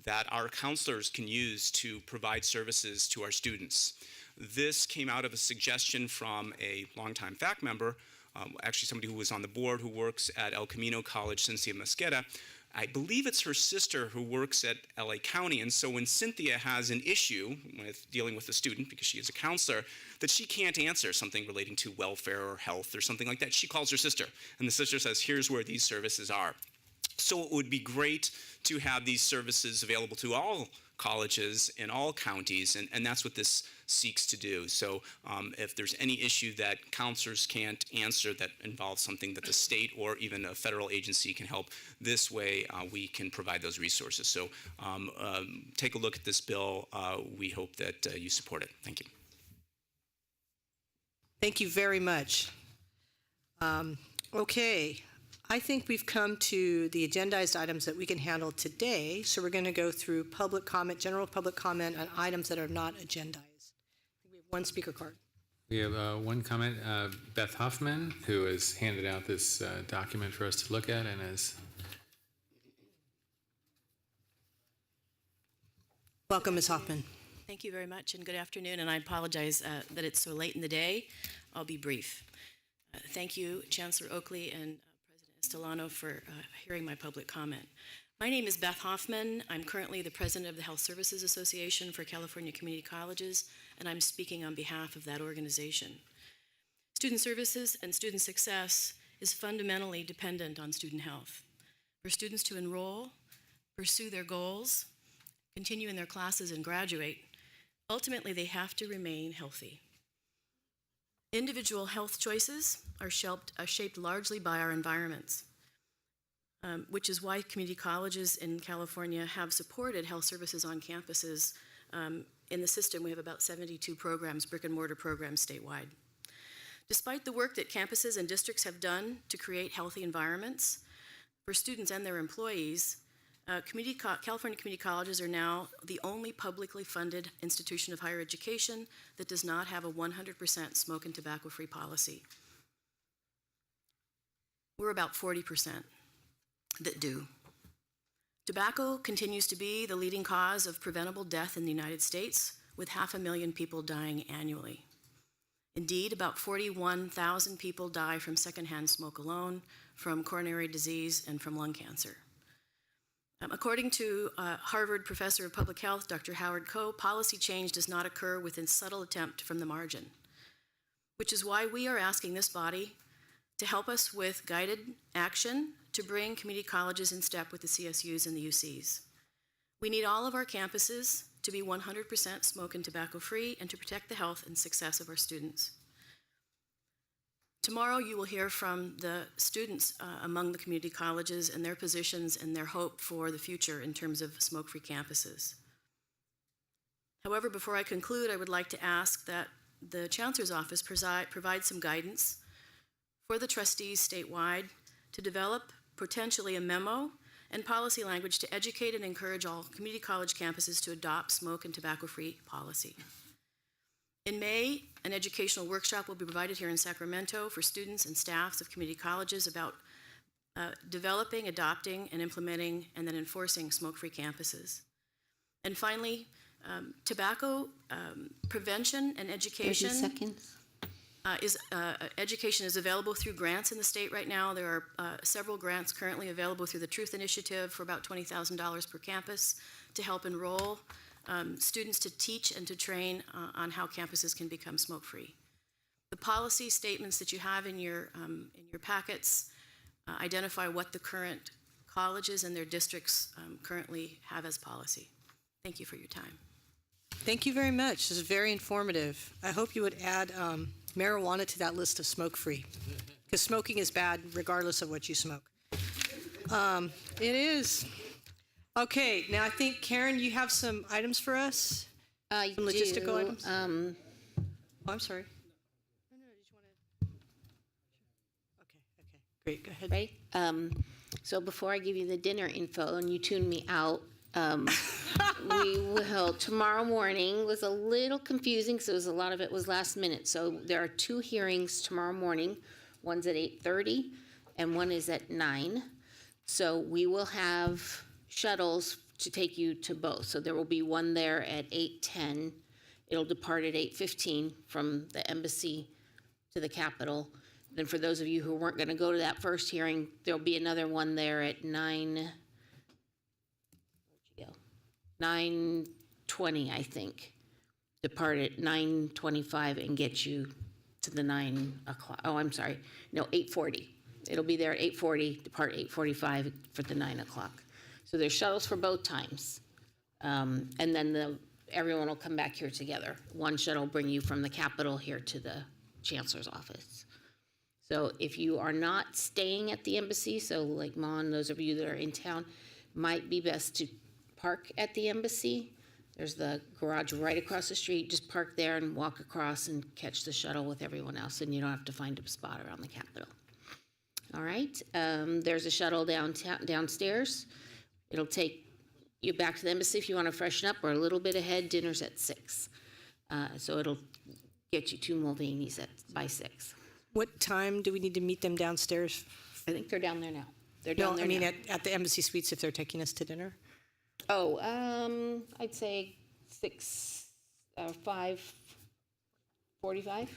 G: that our counselors can use to provide services to our students. This came out of a suggestion from a longtime FAC member, actually somebody who was on the board who works at El Camino College, Cynthia Mosqueda. I believe it's her sister who works at LA County, and so when Cynthia has an issue with dealing with a student, because she is a counselor, that she can't answer something relating to welfare or health or something like that, she calls her sister, and the sister says, here's where these services are. So it would be great to have these services available to all colleges in all counties, and that's what this seeks to do. So if there's any issue that counselors can't answer that involves something that the state or even a federal agency can help, this way we can provide those resources. So take a look at this bill. We hope that you support it. Thank you.
A: Thank you very much. Okay. I think we've come to the agendized items that we can handle today, so we're going to go through public comment, general public comment on items that are not agendized. We have one speaker card.
T: We have one comment, Beth Hoffman, who has handed out this document for us to look at and has...
A: Welcome, Ms. Hoffman.
W: Thank you very much, and good afternoon, and I apologize that it's so late in the day. I'll be brief. Thank you, Chancellor Oakley and Estolano, for hearing my public comment. My name is Beth Hoffman. I'm currently the president of the Health Services Association for California Community Colleges, and I'm speaking on behalf of that organization. Student services and student success is fundamentally dependent on student health. For students to enroll, pursue their goals, continue in their classes, and graduate, ultimately they have to remain healthy. Individual health choices are shaped largely by our environments, which is why community colleges in California have supported health services on campuses. In the system, we have about 72 programs, brick and mortar programs statewide. Despite the work that campuses and districts have done to create healthy environments for students and their employees, California community colleges are now the only publicly funded institution of higher education that does not have a 100% smoke and tobacco-free policy. We're about 40%. that do. Tobacco continues to be the leading cause of preventable death in the United States, with 500,000 people dying annually. Indeed, about 41,000 people die from secondhand smoke alone, from coronary disease, and from lung cancer. According to Harvard professor of public health, Dr. Howard Koh, policy change does not occur within subtle attempt from the margin, which is why we are asking this body to help us with guided action to bring community colleges in step with the CSUs and the UCs. We need all of our campuses to be 100% smoke and tobacco free and to protect the health and success of our students. Tomorrow you will hear from the students among the community colleges and their positions and their hope for the future in terms of smoke-free campuses. However, before I conclude, I would like to ask that the Chancellor's Office provide some guidance for the trustees statewide to develop potentially a memo and policy language to educate and encourage all community college campuses to adopt smoke and tobacco-free policy. In May, an educational workshop will be provided here in Sacramento for students and staffs of community colleges about developing, adopting, and implementing, and then enforcing smoke-free campuses. And finally, tobacco prevention and education.
Q: 30 seconds.
W: Education is available through grants in the state right now. There are several grants currently available through the Truth Initiative for about $20,000 per campus to help enroll students to teach and to train on how campuses can become smoke-free. The policy statements that you have in your packets identify what the current colleges and their districts currently have as policy. Thank you for your time.
A: Thank you very much. This is very informative. I hope you would add marijuana to that list of smoke-free, because smoking is bad regardless of what you smoke. It is. Okay, now I think, Karen, you have some items for us? Some logistical items? Oh, I'm sorry. Okay, great, go ahead.
C: Right? So before I give you the dinner info and you tune me out, we will, tomorrow morning was a little confusing because a lot of it was last minute. So there are 2 hearings tomorrow morning. One's at 8:30 and one is at 9. So we will have shuttles to take you to both. So there will be one there at 8:10. It'll depart at 8:15 from the embassy to the Capitol. Then for those of you who weren't going to go to that first hearing, there'll be another one there at 9:20, I think. Depart at 9:25 and get you to the 9 o'clock. Oh, I'm sorry. No, 8:40. It'll be there at 8:40, depart 8:45 for the 9 o'clock. So there's shuttles for both times. And then everyone will come back here together. One shuttle will bring you from the Capitol here to the Chancellor's office. So if you are not staying at the embassy, so like Mon, those of you that are in town, might be best to park at the embassy. There's the garage right across the street. Just park there and walk across and catch the shuttle with everyone else, and you don't have to find a spot around the Capitol. All right. There's a shuttle downstairs. It'll take you back to the embassy if you want to freshen up, or a little bit ahead. Dinner's at 6. So it'll get you to Mulvaney's by 6.
A: What time do we need to meet them downstairs?
C: I think they're down there now. They're down there now.
A: At the embassy suites if they're taking us to dinner?
C: Oh, I'd say 5:45.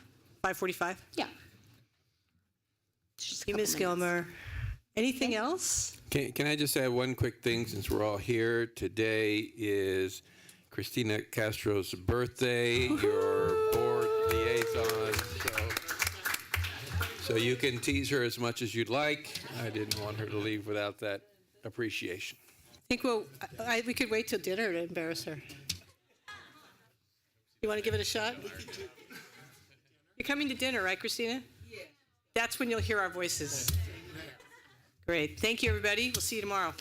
A: 5:45?
C: Yeah.
A: Hey, Ms. Gilmer. Anything else?
E: Can I just add one quick thing since we're all here? Today is Christina Castro's birthday, your board liaison. So you can tease her as much as you'd like. I didn't want her to leave without that appreciation.
A: I think we could wait till dinner to embarrass her. You want to give it a shot? You're coming to dinner, right, Christina? Yeah. That's when you'll hear our voices. Great. Thank you, everybody. We'll see you tomorrow.